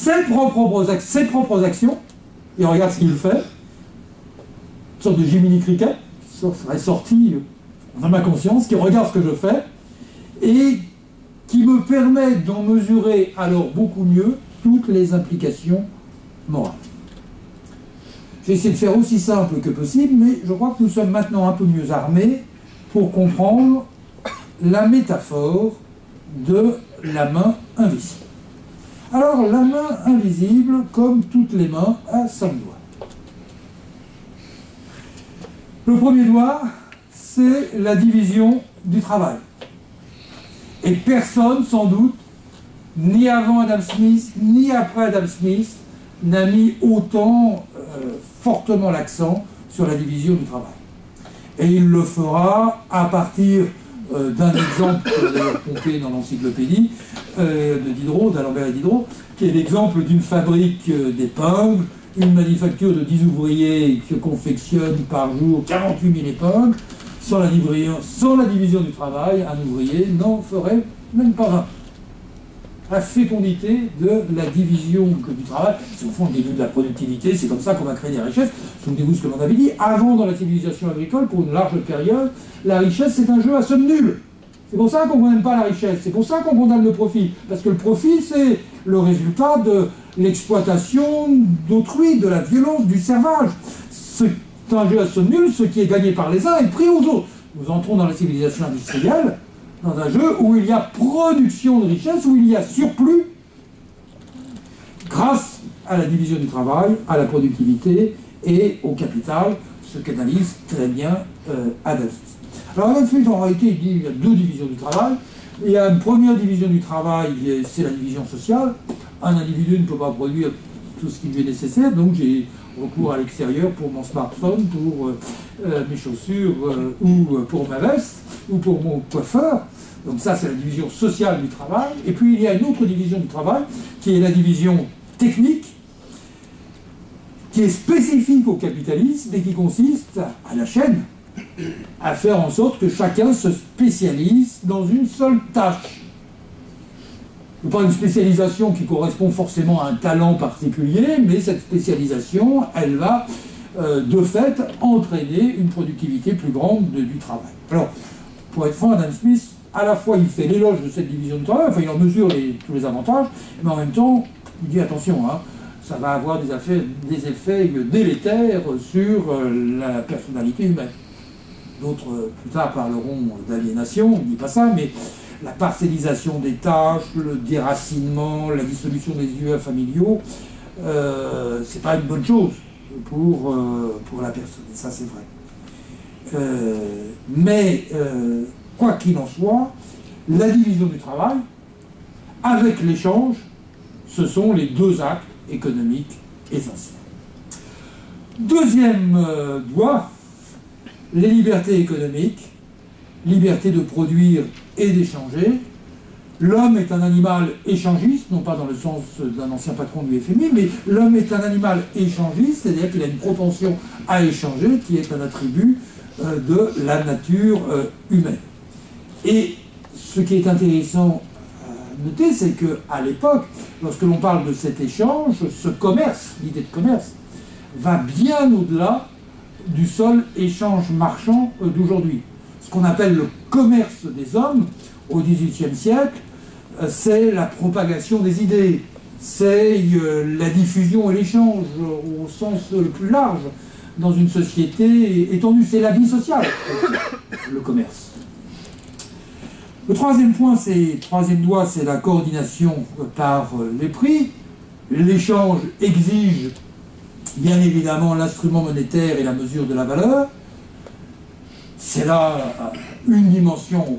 ses propres actions, et regarde ce qu'il fait, une sorte de Jiminy Cricket, qui serait sorti dans ma conscience, qui regarde ce que je fais, et qui me permet d'en mesurer alors beaucoup mieux toutes les implications morales. J'ai essayé de faire aussi simple que possible, mais je crois que nous sommes maintenant un peu mieux armés pour comprendre la métaphore de la main invisible. Alors, la main invisible, comme toutes les mains, a 5 doigts. Le premier doigt, c'est la division du travail. Et personne, sans doute, ni avant Adam Smith, ni après Adam Smith, n'a mis autant fortement l'accent sur la division du travail. Et il le fera à partir d'un exemple que j'ai d'ailleurs pompé dans l'encyclopédie de Diderot, d'Alembert et Diderot, qui est l'exemple d'une fabrique d'épingles, une manufacture de 10 ouvriers qui confectionne par jour 48 000 épingles. Sans la division du travail, un ouvrier n'en ferait même pas 20. La fécondité de la division du travail, c'est au fond le début de la productivité, c'est comme ça qu'on va créer des richesses. Souvenez-vous ce que l'on avait dit, avant dans la civilisation agricole, pour une large période, la richesse c'est un jeu à somme nulle. C'est pour ça qu'on n'aime pas la richesse, c'est pour ça qu'on condamne le profit. Parce que le profit c'est le résultat de l'exploitation d'autrui, de la violence, du servage. C'est un jeu à somme nulle, ce qui est gagné par les uns est pris aux autres. Nous entrons dans la civilisation industrielle, dans un jeu où il y a production de richesse, où il y a surplus, grâce à la division du travail, à la productivité et au capital, ce qu'analyse très bien Adam Smith. Alors Adam Smith, en réalité, il dit qu'il y a 2 divisions du travail. Il y a une première division du travail, c'est la division sociale. Un individu ne peut pas produire tout ce qui lui est nécessaire, donc j'ai recours à l'extérieur pour mon smartphone, pour mes chaussures, ou pour ma veste, ou pour mon coiffeur. Donc ça, c'est la division sociale du travail. Et puis, il y a une autre division du travail, qui est la division technique, qui est spécifique au capitalisme et qui consiste à la chaîne, à faire en sorte que chacun se spécialise dans une seule tâche. Pas une spécialisation qui correspond forcément à un talent particulier, mais cette spécialisation, elle va de fait entraîner une productivité plus grande du travail. Alors, pour être franc, Adam Smith, à la fois il fait l'éloge de cette division du travail, enfin il en mesure tous les avantages, mais en même temps, il dit attention, hein, ça va avoir des effets délétères sur la personnalité humaine. D'autres plus tard parleront d'aliénation, on ne dit pas ça, mais la parcellisation des tâches, le déracinement, la dissolution des liens familiaux, c'est pas une bonne chose pour la personne, et ça c'est vrai. Mais quoi qu'il en soit, la division du travail, avec l'échange, ce sont les 2 actes économiques essentiels. Deuxième doigt, les libertés économiques, liberté de produire et d'échanger. L'homme est un animal échangiste, non pas dans le sens d'un ancien patron du FMI, mais l'homme est un animal échangiste, c'est-à-dire qu'il a une propension à échanger, qui est un attribut de la nature humaine. Et ce qui est intéressant à noter, c'est qu'à l'époque, lorsque l'on parle de cet échange, ce commerce, l'idée de commerce, va bien au-delà du seul échange marchand d'aujourd'hui. Ce qu'on appelle le commerce des hommes au XVIIIe siècle, c'est la propagation des idées, c'est la diffusion et l'échange au sens le plus large dans une société étendue. C'est la vie sociale, le commerce. Le troisième doigt, c'est la coordination par les prix. L'échange exige bien évidemment l'instrument monétaire et la mesure de la valeur. C'est là une dimension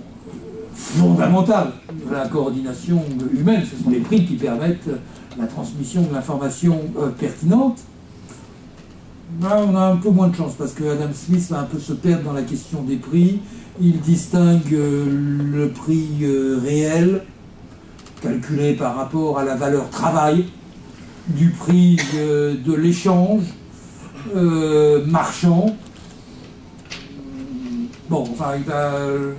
fondamentale de la coordination humaine. Ce sont les prix qui permettent la transmission de l'information pertinente. Là, on a un peu moins de chance parce que Adam Smith va un peu se perdre dans la question des prix. Il distingue le prix réel, calculé par rapport à la valeur travail, du prix de l'échange marchand. Bon, enfin,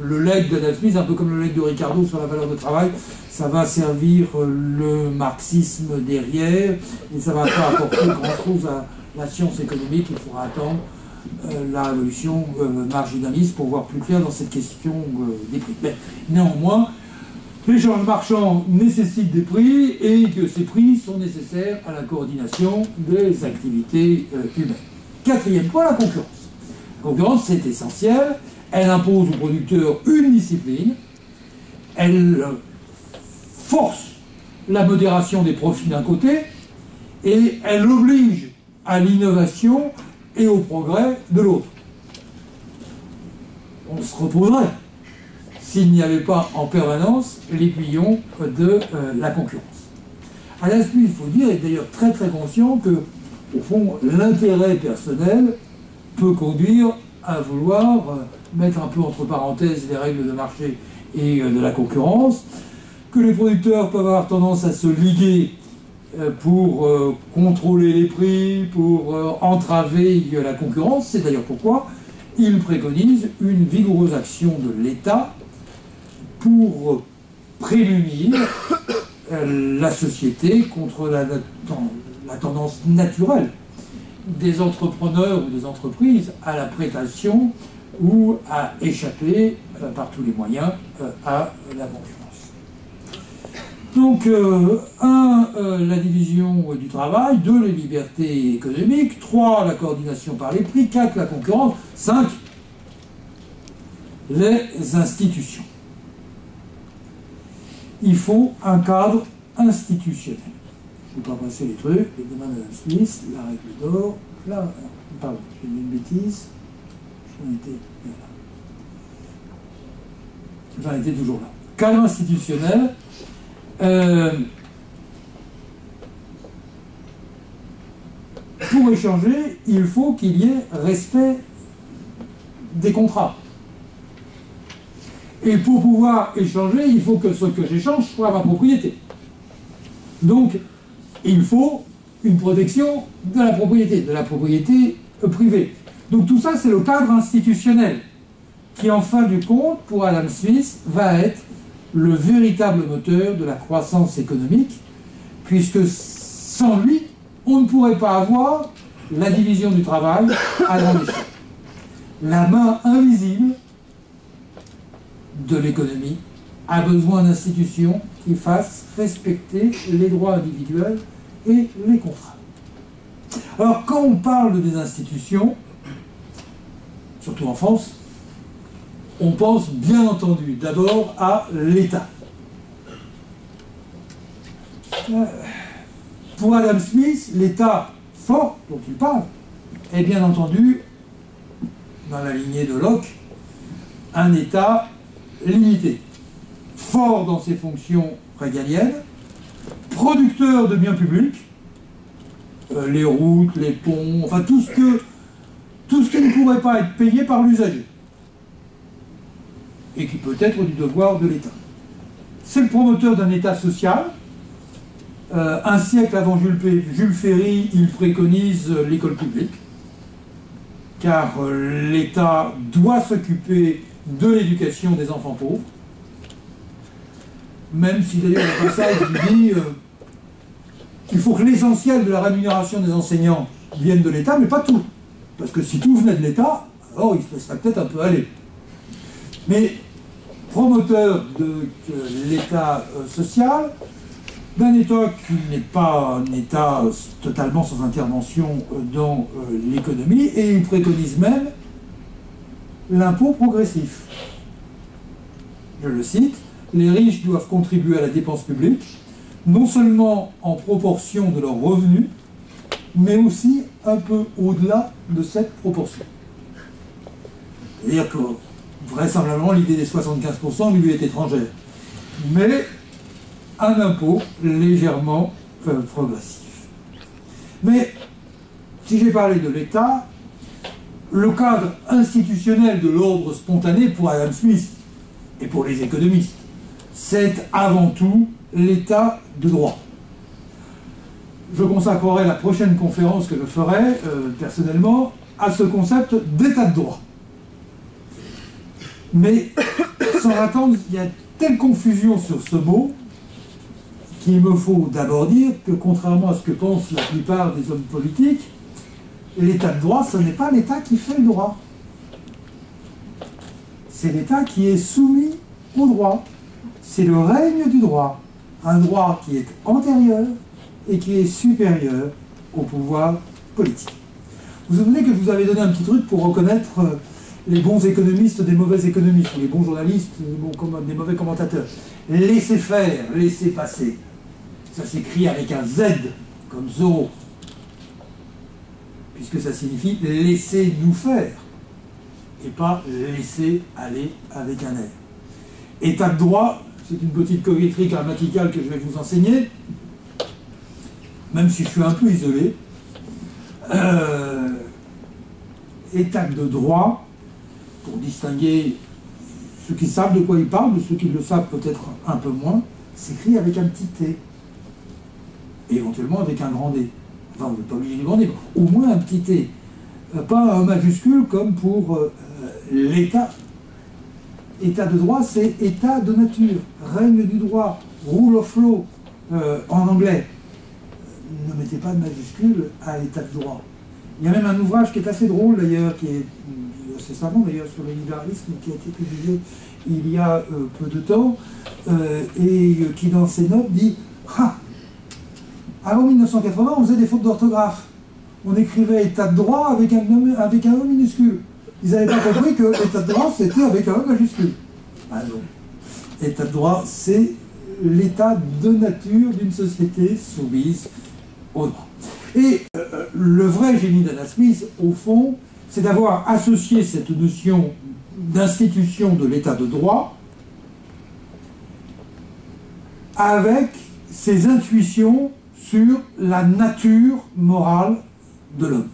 le leg d'Adam Smith, un peu comme le leg de Ricardo sur la valeur de travail, ça va servir le marxisme derrière, et ça ne va pas apporter grand-chose à la science économique. Il faudra attendre la révolution marginaliste pour voir plus clair dans cette question des prix. Mais néanmoins, l'échange marchand nécessite des prix et que ces prix sont nécessaires à la coordination des activités humaines. Quatrième point, la concurrence. La concurrence, c'est essentiel. Elle impose aux producteurs une discipline. Elle force la modération des profits d'un côté et elle oblige à l'innovation et au progrès de l'autre. On se reposerait s'il n'y avait pas en permanence l'aiguillon de la concurrence. Adam Smith, il faut dire, est d'ailleurs très très conscient que, au fond, l'intérêt personnel peut conduire à vouloir mettre un peu entre parenthèses les règles de marché et de la concurrence, que les producteurs peuvent avoir tendance à se liguer pour contrôler les prix, pour entraver la concurrence. C'est d'ailleurs pourquoi il préconise une vigoureuse action de l'État pour prémunir la société contre la tendance naturelle des entrepreneurs ou des entreprises à la prédation ou à échapper par tous les moyens à la concurrence. Donc, la division du travail, 2, les libertés économiques, 3, la coordination par les prix, 4, la concurrence, 5, les institutions. Il faut un cadre institutionnel. Je ne vais pas passer les trucs, les demandes d'Adam Smith, la règle d'or, là, pardon, j'ai mis une bêtise, j'en étais toujours là. Cadre institutionnel, pour échanger, il faut qu'il y ait respect des contrats. Et pour pouvoir échanger, il faut que ce que j'échange soit ma propriété. Donc, il faut une protection de la propriété privée. Donc tout ça, c'est le cadre institutionnel qui, en fin du compte, pour Adam Smith, va être le véritable moteur de la croissance économique, puisque sans lui, on ne pourrait pas avoir la division du travail à grande échelle. La main invisible de l'économie a besoin d'institutions qui fassent respecter les droits individuels et les contrats. Alors, quand on parle des institutions, surtout en France, on pense bien entendu d'abord à l'État. Pour Adam Smith, l'État fort dont il parle est bien entendu, dans la lignée de Locke, un État limité, fort dans ses fonctions régaliennes, producteur de biens publics, les routes, les ponts, enfin tout ce qui ne pourrait pas être payé par l'usager et qui peut être du devoir de l'État. C'est le promoteur d'un État social. Un siècle avant Jules Ferry, il préconise l'école publique, car l'État doit s'occuper de l'éducation des enfants pauvres, même si d'ailleurs au passage il dit qu'il faut que l'essentiel de la rémunération des enseignants vienne de l'État, mais pas tout. Parce que si tout venait de l'État, alors il se laisserait peut-être un peu aller. Mais promoteur de l'État social, d'un État qui n'est pas un État totalement sans intervention dans l'économie, et il préconise même l'impôt progressif. Je le cite, les riches doivent contribuer à la dépense publique, non seulement en proportion de leurs revenus, mais aussi un peu au-delà de cette proportion. C'est-à-dire que, vraisemblablement, l'idée des 75% lui est étrangère. Mais un impôt légèrement progressif. Mais, si j'ai parlé de l'État, le cadre institutionnel de l'ordre spontané pour Adam Smith et pour les économistes, c'est avant tout l'État de droit. Je consacrerai la prochaine conférence que je ferai, personnellement, à ce concept d'État de droit. Mais sans attendre, il y a telle confusion sur ce mot qu'il me faut d'abord dire que, contrairement à ce que pensent la plupart des hommes politiques, l'état de droit, ce n'est pas l'État qui fait le droit. C'est l'État qui est soumis au droit. C'est le règne du droit. Un droit qui est antérieur et qui est supérieur au pouvoir politique. Vous vous souvenez que je vous avais donné un petit truc pour reconnaître les bons économistes des mauvais économistes, ou les bons journalistes des mauvais commentateurs. Laissez faire, laissez passer. Ça s'écrit avec un Z, comme Zorro. Puisque ça signifie laissez nous faire, et pas laisser aller avec un R. État de droit, c'est une petite coquetterie grammaticale que je vais vous enseigner, même si je suis un peu isolé. État de droit, pour distinguer ceux qui savent de quoi ils parlent de ceux qui le savent peut-être un peu moins, s'écrit avec un petit T, et éventuellement avec un grand D. Enfin, vous n'êtes pas obligé de grand D, mais au moins un petit T. Pas un majuscule comme pour l'État. État de droit, c'est état de nature, règne du droit, rule of law en anglais. Ne mettez pas de majuscule à état de droit. Il y a même un ouvrage qui est assez drôle d'ailleurs, qui est assez savant d'ailleurs sur le libéralisme, qui a été publié il y a peu de temps, et qui dans ses notes dit « Ah, avant 1980, on faisait des fautes d'orthographe. On écrivait état de droit avec un E minuscule. Ils n'avaient pas compris que l'état de droit, c'était avec un E majuscule. » Ah non. État de droit, c'est l'état de nature d'une société soumise au droit. Et le vrai génie d'Adam Smith, au fond, c'est d'avoir associé cette notion d'institution de l'état de droit avec ses intuitions sur la nature morale de l'homme.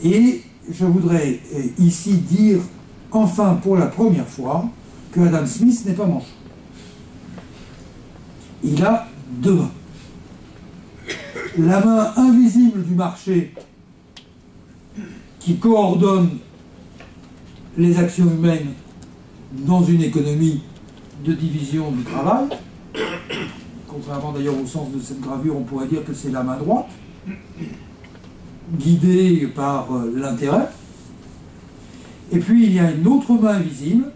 Et je voudrais ici dire, enfin pour la première fois, que Adam Smith n'est pas manchot. Il a deux mains. La main invisible du marché qui coordonne les actions humaines dans une économie de division du travail. Contrairement d'ailleurs au sens de cette gravure, on pourrait dire que c'est la main droite, guidée par l'intérêt. Et puis il y a une autre main invisible,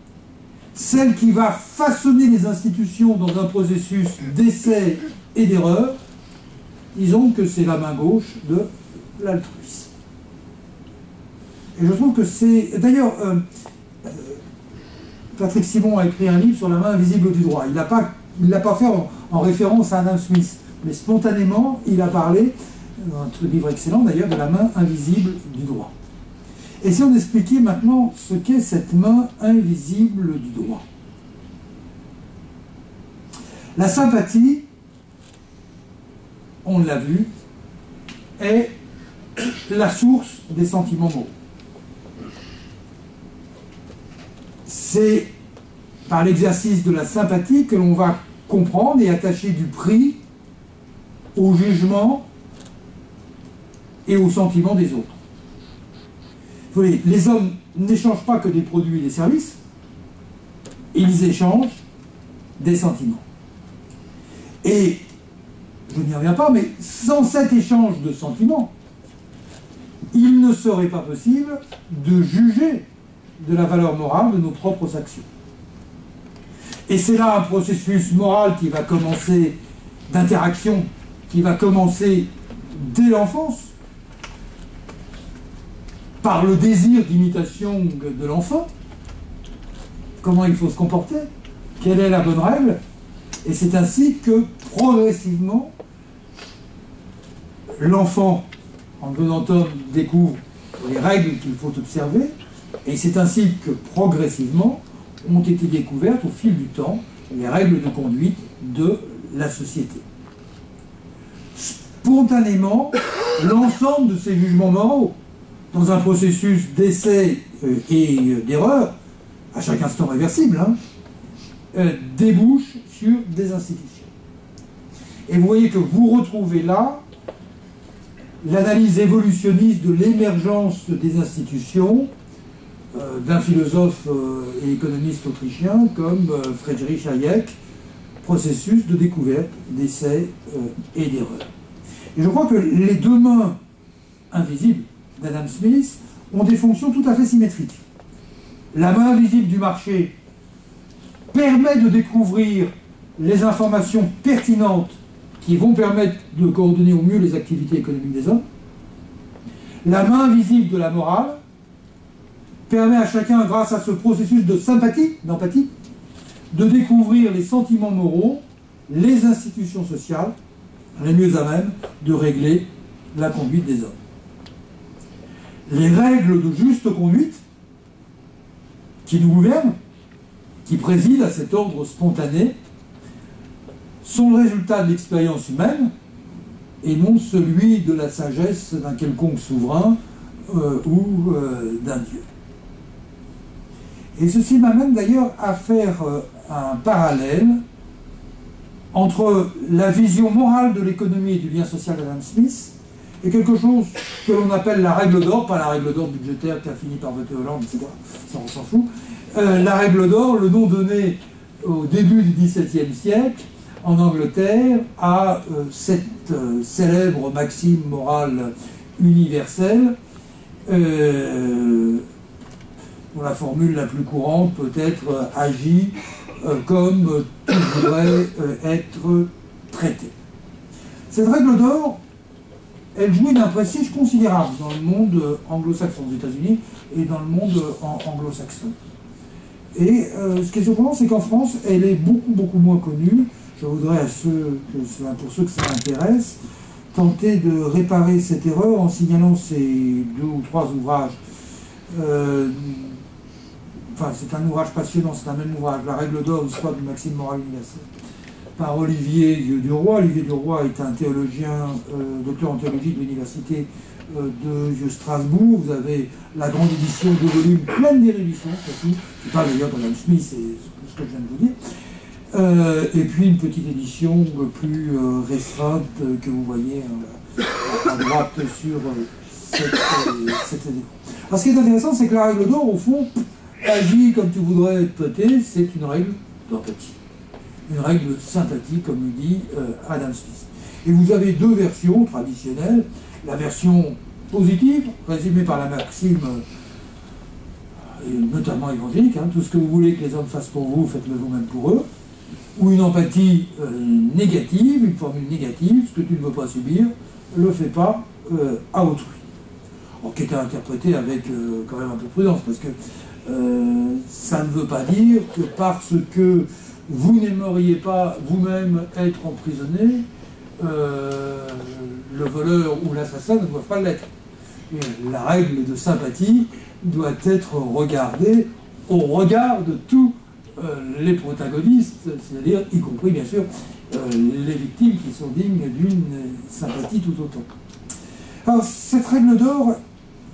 celle qui va façonner les institutions dans un processus d'essai et d'erreur. Disons que c'est la main gauche de l'altruisme. Et je trouve que c'est... D'ailleurs, Patrick Simon a écrit un livre sur la main invisible du droit. Il ne l'a pas fait en référence à Adam Smith, mais spontanément, il a parlé, un livre excellent d'ailleurs, de la main invisible du droit. Et si on expliquait maintenant ce qu'est cette main invisible du droit. La sympathie, on l'a vu, est la source des sentiments moraux. C'est par l'exercice de la sympathie que l'on va comprendre et attacher du prix au jugement et aux sentiments des autres. Vous voyez, les hommes n'échangent pas que des produits et des services, ils échangent des sentiments. Et je n'y reviens pas, mais sans cet échange de sentiments, il ne serait pas possible de juger de la valeur morale de nos propres actions. Et c'est là un processus moral qui va commencer, d'interaction, qui va commencer dès l'enfance, par le désir d'imitation de l'enfant. Comment il faut se comporter, quelle est la bonne règle, et c'est ainsi que progressivement l'enfant, en devenant homme, découvre les règles qu'il faut observer, et c'est ainsi que progressivement ont été découvertes au fil du temps les règles de conduite de la société. Spontanément, l'ensemble de ces jugements moraux, dans un processus d'essai et d'erreur, à chaque instant réversible, débouche sur des institutions. Et vous voyez que vous retrouvez là l'analyse évolutionniste de l'émergence des institutions d'un philosophe et économiste autrichien comme Friedrich Hayek, processus de découverte, d'essai et d'erreur. Et je crois que les deux mains invisibles d'Adam Smith ont des fonctions tout à fait symétriques. La main invisible du marché permet de découvrir les informations pertinentes qui vont permettre de coordonner au mieux les activités économiques des hommes. La main invisible de la morale permet à chacun, grâce à ce processus de sympathie, d'empathie, de découvrir les sentiments moraux, les institutions sociales, les mieux à même de régler la conduite des hommes. Les règles de juste conduite qui nous gouvernent, qui président à cet ordre spontané, sont le résultat de l'expérience humaine et non celui de la sagesse d'un quelconque souverain ou d'un dieu. Et ceci m'amène d'ailleurs à faire un parallèle entre la vision morale de l'économie et du lien social d'Adam Smith et quelque chose que l'on appelle la règle d'or, pas la règle d'or budgétaire qui a fini par voter Hollande, etc. Ça, on s'en fout. La règle d'or, le nom donné au début du XVIIe siècle en Angleterre à cette célèbre maxime morale universelle, dont la formule la plus courante peut être agis comme tout devrait être traité. Cette règle d'or, elle jouit d'un prestige considérable dans le monde anglo-saxon, aux États-Unis et dans le monde anglo-saxon. Et ce qui est surprenant, c'est qu'en France, elle est beaucoup moins connue. Je voudrais, pour ceux que ça intéresse, tenter de réparer cette erreur en signalant ces 2 ou 3 ouvrages. Enfin, c'est un ouvrage passionnant, c'est un même ouvrage, La règle d'or, histoire du maxime moral universel, par Olivier Duroy. Olivier Duroy est un théologien, docteur en théologie de l'université de Strasbourg. Vous avez la grande édition de volumes pleine d'érudition, qui parle d'ailleurs d'Adam Smith, c'est ce que je viens de vous dire. Et puis une petite édition plus restreinte que vous voyez à droite sur cette édition. Alors ce qui est intéressant, c'est que la règle d'or, au fond, agit comme tu voudrais être traité, c'est une règle d'empathie. Une règle de sympathie, comme le dit Adam Smith. Et vous avez 2 versions traditionnelles. La version positive, résumée par la maxime, notamment évangélique, tout ce que vous voulez que les hommes fassent pour vous, faites-le vous-même pour eux. Ou une empathie négative, une formule négative, ce que tu ne veux pas subir, ne le fais pas à autrui. Alors, qui était interprété avec quand même un peu de prudence, parce que ça ne veut pas dire que parce que vous n'aimeriez pas vous-même être emprisonné, le voleur ou l'assassin ne doivent pas l'être. La règle de sympathie doit être regardée au regard de tous les protagonistes, c'est-à-dire y compris bien sûr les victimes qui sont dignes d'une sympathie tout autant. Alors cette règle d'or,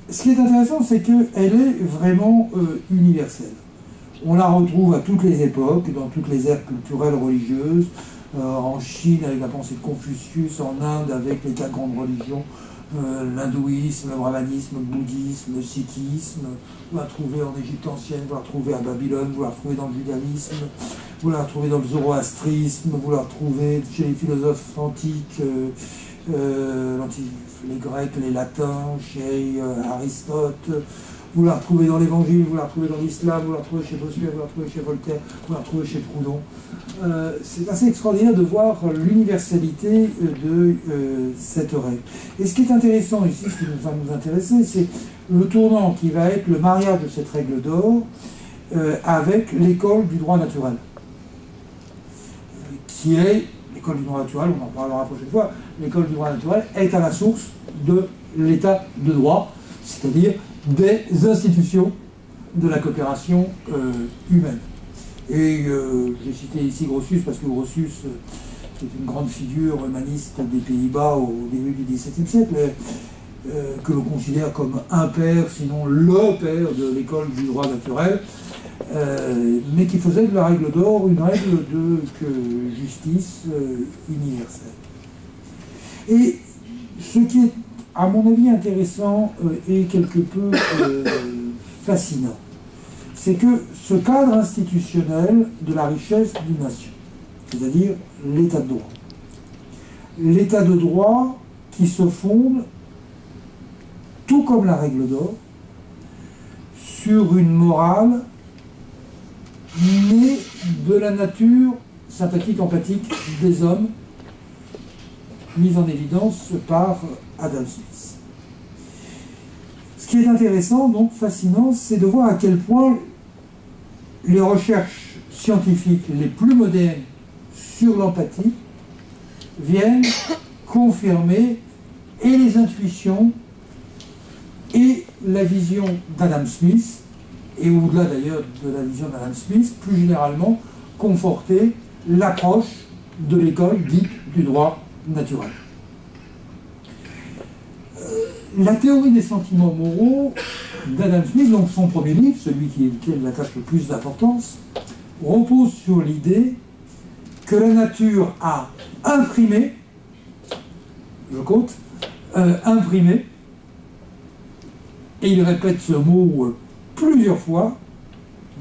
ce qui est intéressant, c'est qu'elle est vraiment universelle. On la retrouve à toutes les époques, dans toutes les ères culturelles religieuses, en Chine avec la pensée de Confucius, en Inde avec les 4 grandes religions, l'hindouisme, le brahmanisme, le bouddhisme, le sikhisme. Vous la retrouvez en Égypte ancienne, vous la retrouvez à Babylone, vous la retrouvez dans le judaïsme, vous la retrouvez dans le zoroastrisme, vous la retrouvez chez les philosophes antiques, les Grecs, les Latins, chez Aristote. Vous la retrouvez dans l'Évangile, vous la retrouvez dans l'Islam, vous la retrouvez chez Bossuet, vous la retrouvez chez Voltaire, vous la retrouvez chez Proudhon. C'est assez extraordinaire de voir l'universalité de cette règle. Et ce qui est intéressant ici, ce qui va nous intéresser, c'est le tournant qui va être le mariage de cette règle d'or avec l'école du droit naturel, qui est l'école du droit naturel, on en parlera la prochaine fois. L'école du droit naturel est à la source de l'état de droit, c'est-à-dire des institutions de la coopération humaine. Et j'ai cité ici Grotius parce que Grotius est une grande figure humaniste des Pays-Bas au début du XVIIe siècle, que l'on considère comme un père, sinon le père de l'école du droit naturel, mais qui faisait de la règle d'or une règle de justice universelle. Et ce qui est, à mon avis, intéressant et quelque peu fascinant, c'est que ce cadre institutionnel de la richesse d'une nation, c'est-à-dire l'état de droit. L'état de droit qui se fonde, tout comme la règle d'or, sur une morale née de la nature sympathique, empathique des hommes, mise en évidence par Adam Smith. Ce qui est intéressant, donc fascinant, c'est de voir à quel point les recherches scientifiques les plus modernes sur l'empathie viennent confirmer et les intuitions et la vision d'Adam Smith, et au-delà d'ailleurs de la vision d'Adam Smith, plus généralement conforter l'approche de l'école dite du droit naturel. La théorie des sentiments moraux d'Adam Smith, donc son premier livre, celui qui attache le plus d'importance, repose sur l'idée que la nature a imprimé, je quote, imprimé, et il répète ce mot plusieurs fois,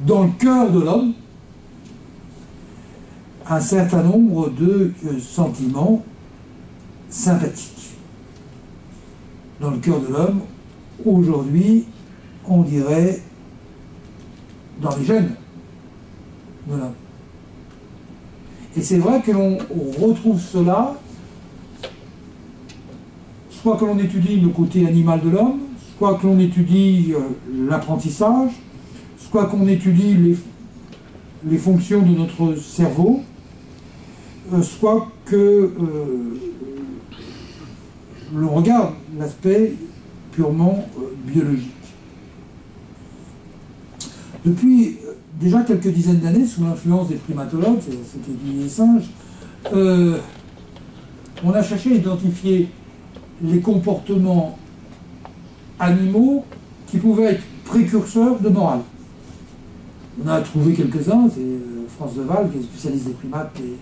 dans le cœur de l'homme, un certain nombre de sentiments sympathiques. Dans le cœur de l'homme, aujourd'hui, on dirait dans les gènes de l'homme. Et c'est vrai que l'on retrouve cela, soit que l'on étudie le côté animal de l'homme, soit que l'on étudie l'apprentissage, soit qu'on étudie les fonctions de notre cerveau, soit que l'on regarde l'aspect purement biologique. Depuis déjà quelques dizaines d'années, sous l'influence des primatologues, c'est-à-dire les singes, on a cherché à identifier les comportements animaux qui pouvaient être précurseurs de morale. On a trouvé quelques-uns, c'est Franz de Waal, qui est spécialiste des primates et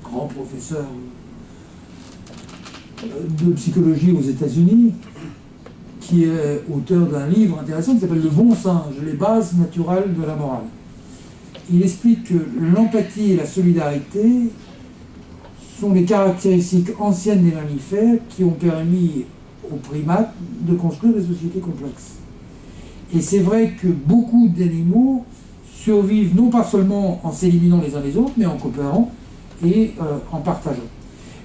grand professeur de psychologie aux États-Unis, qui est auteur d'un livre intéressant qui s'appelle Le bon singe, les bases naturelles de la morale. Il explique que l'empathie et la solidarité sont les caractéristiques anciennes des mammifères qui ont permis aux primates de construire des sociétés complexes. Et c'est vrai que beaucoup d'animaux survivent non pas seulement en s'éliminant les uns les autres, mais en coopérant et en partageant.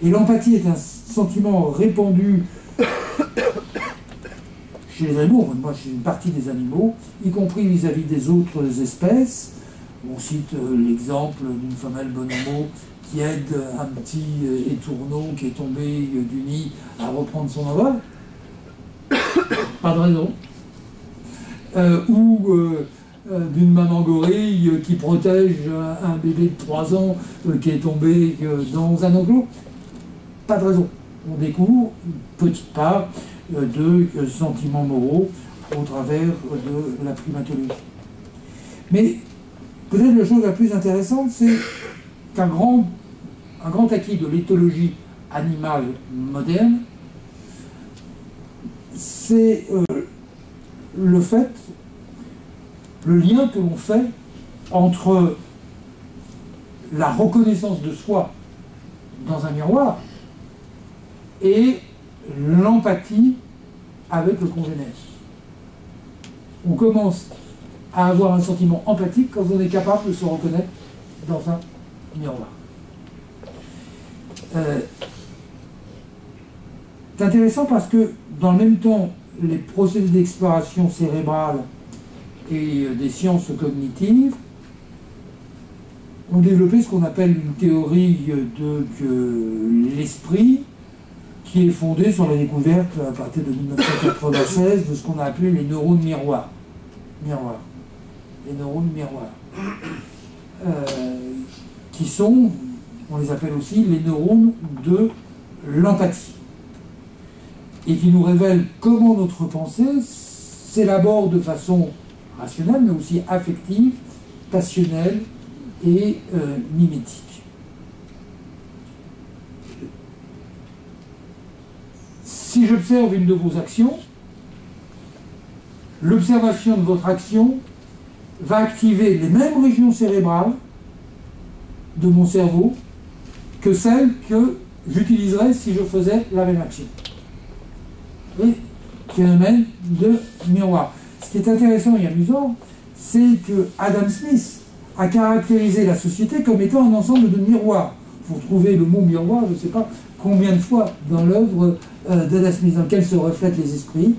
Et l'empathie est un sentiment répandu chez les animaux, moi chez une partie des animaux, y compris vis-à-vis des autres espèces. On cite l'exemple d'une femelle bonomo qui aide un petit étourneau qui est tombé du nid à reprendre son envol. Pas de raison. Ou d'une maman gorille qui protège un bébé de 3 ans qui est tombé dans un enclos. Pas de raison. On découvre une petite part de sentiments moraux au travers de la primatologie. Mais peut-être la chose la plus intéressante, c'est qu'un grand acquis de l'éthologie animale moderne, c'est le fait, le lien que l'on fait entre la reconnaissance de soi dans un miroir et l'empathie avec le congénère. On commence à avoir un sentiment empathique quand on est capable de se reconnaître dans un miroir. C'est intéressant parce que dans le même temps, les procédés d'exploration cérébrale et des sciences cognitives ont développé ce qu'on appelle une théorie de l'esprit qui est fondée sur la découverte à partir de 1996 de ce qu'on a appelé les neurones miroirs. Les neurones miroirs. Qui sont, on les appelle aussi les neurones de l'empathie. Et qui nous révèlent comment notre pensée s'élabore de façon rationnelle, mais aussi affective, passionnelle et mimétique. Si j'observe une de vos actions, l'observation de votre action va activer les mêmes régions cérébrales de mon cerveau que celles que j'utiliserais si je faisais la même action. Et phénomène de miroir. Ce qui est intéressant et amusant, c'est que Adam Smith a caractérisé la société comme étant un ensemble de miroirs. Vous trouvez le mot miroir, je ne sais pas combien de fois dans l'œuvre d'Adam Smith, dans lequel se reflètent les esprits,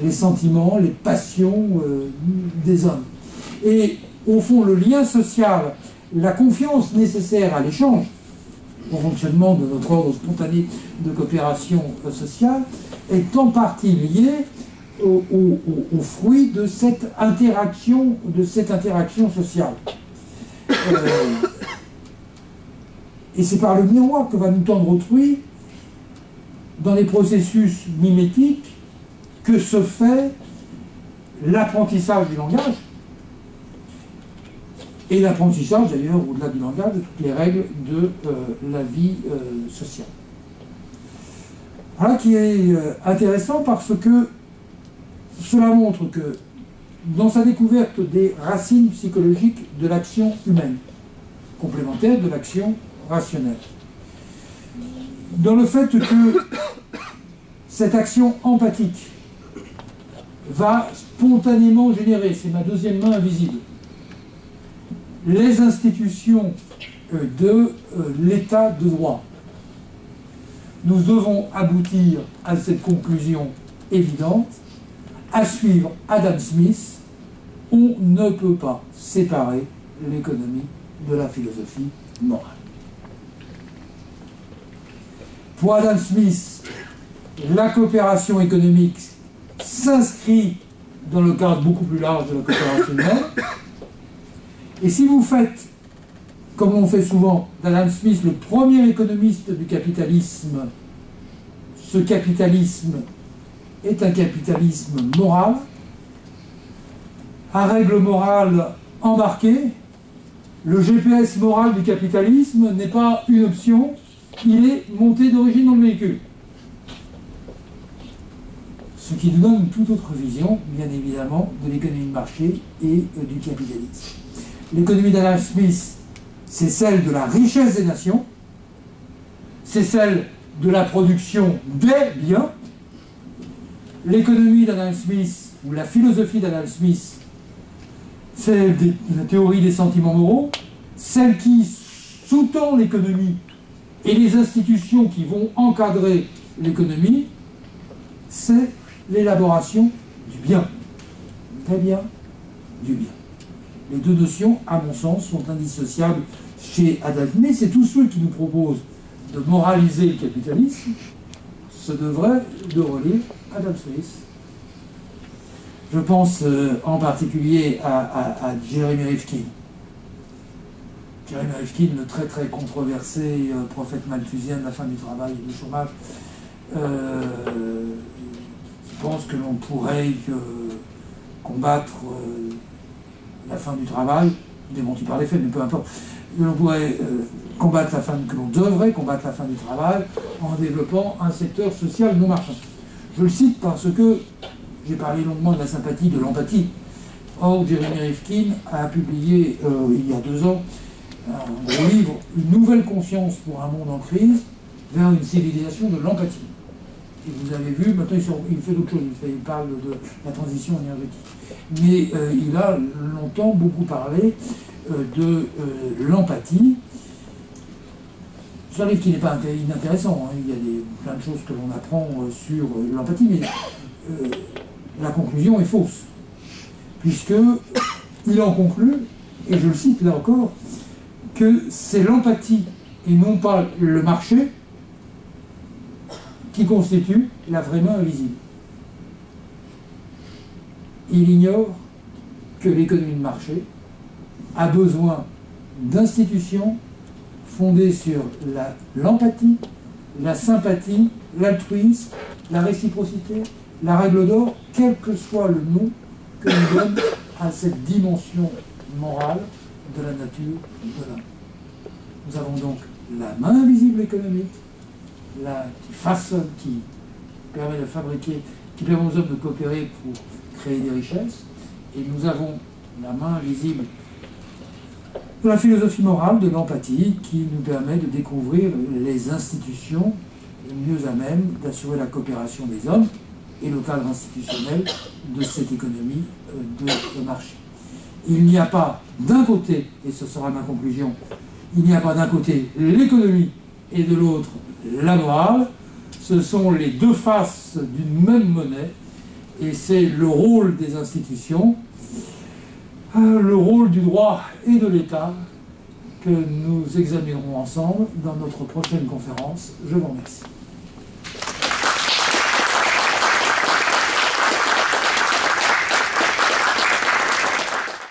les sentiments, les passions des hommes. Et au fond, le lien social, la confiance nécessaire à l'échange, au fonctionnement de notre ordre spontané de coopération sociale, est en partie lié au fruit de cette interaction sociale. Et c'est par le miroir que va nous tendre autrui, dans les processus mimétiques, que se fait l'apprentissage du langage, et l'apprentissage d'ailleurs, au-delà du langage, de toutes les règles de la vie sociale. Voilà qui est intéressant parce que cela montre que dans sa découverte des racines psychologiques de l'action humaine, complémentaire de l'action rationnelle, dans le fait que cette action empathique va spontanément générer, c'est ma deuxième main invisible, les institutions de l'état de droit. Nous devons aboutir à cette conclusion évidente. À suivre Adam Smith, on ne peut pas séparer l'économie de la philosophie morale. Pour Adam Smith, la coopération économique s'inscrit dans le cadre beaucoup plus large de la coopération humaine. Et si vous faites, comme on fait souvent, d'Adam Smith le premier économiste du capitalisme, ce capitalisme est un capitalisme moral, à règle morale embarquée. Le GPS moral du capitalisme n'est pas une option, il est monté d'origine dans le véhicule. Ce qui nous donne une toute autre vision, bien évidemment, de l'économie de marché et du capitalisme. L'économie d'Adam Smith, c'est celle de la richesse des nations, c'est celle de la production des biens. L'économie d'Adam Smith, ou la philosophie d'Adam Smith, c'est la théorie des sentiments moraux, celle qui sous-tend l'économie et les institutions qui vont encadrer l'économie, c'est l'élaboration du bien. Très bien, du bien. Les deux notions, à mon sens, sont indissociables chez Adam Smith. C'est tous ceux qui nous proposent de moraliser le capitalisme se devraient de relire Adam Smith. Je pense en particulier à Jeremy Rifkin. Jeremy Rifkin, le très très controversé prophète malthusien de la fin du travail et du chômage, qui pense que l'on pourrait combattre la fin du travail, démenti par les faits, mais peu importe, que l'on pourrait que l'on devrait combattre la fin du travail en développant un secteur social non marchand. Je le cite parce que j'ai parlé longuement de la sympathie, de l'empathie. Or, Jeremy Rifkin a publié il y a 2 ans un gros livre, Une nouvelle conscience pour un monde en crise, vers une civilisation de l'empathie. Et vous avez vu, maintenant il fait d'autres choses, il parle de la transition énergétique. Mais il a longtemps beaucoup parlé de l'empathie. C'est un livre qui n'est pas inintéressant, hein. Il y a plein de choses que l'on apprend sur l'empathie, mais la conclusion est fausse. Puisqu'il en conclut, et je le cite là encore, que c'est l'empathie et non pas le marché qui constitue la vraie main invisible. Il ignore que l'économie de marché a besoin d'institutions fondées sur l'empathie, la sympathie, l'altruisme, la réciprocité, la règle d'or, quel que soit le nom que l'on donne à cette dimension morale de la nature de l'homme. Nous avons donc la main invisible économique, qui façonne, qui permet de fabriquer, qui permet aux hommes de coopérer pour créer des richesses, et nous avons la main invisible de la philosophie morale, de l'empathie, qui nous permet de découvrir les institutions mieux à même d'assurer la coopération des hommes et le cadre institutionnel de cette économie de marché. Il n'y a pas d'un côté, et ce sera ma conclusion, il n'y a pas d'un côté l'économie et de l'autre la morale. Ce sont les deux faces d'une même monnaie, et c'est le rôle des institutions, le rôle du droit et de l'État que nous examinerons ensemble dans notre prochaine conférence. Je vous remercie.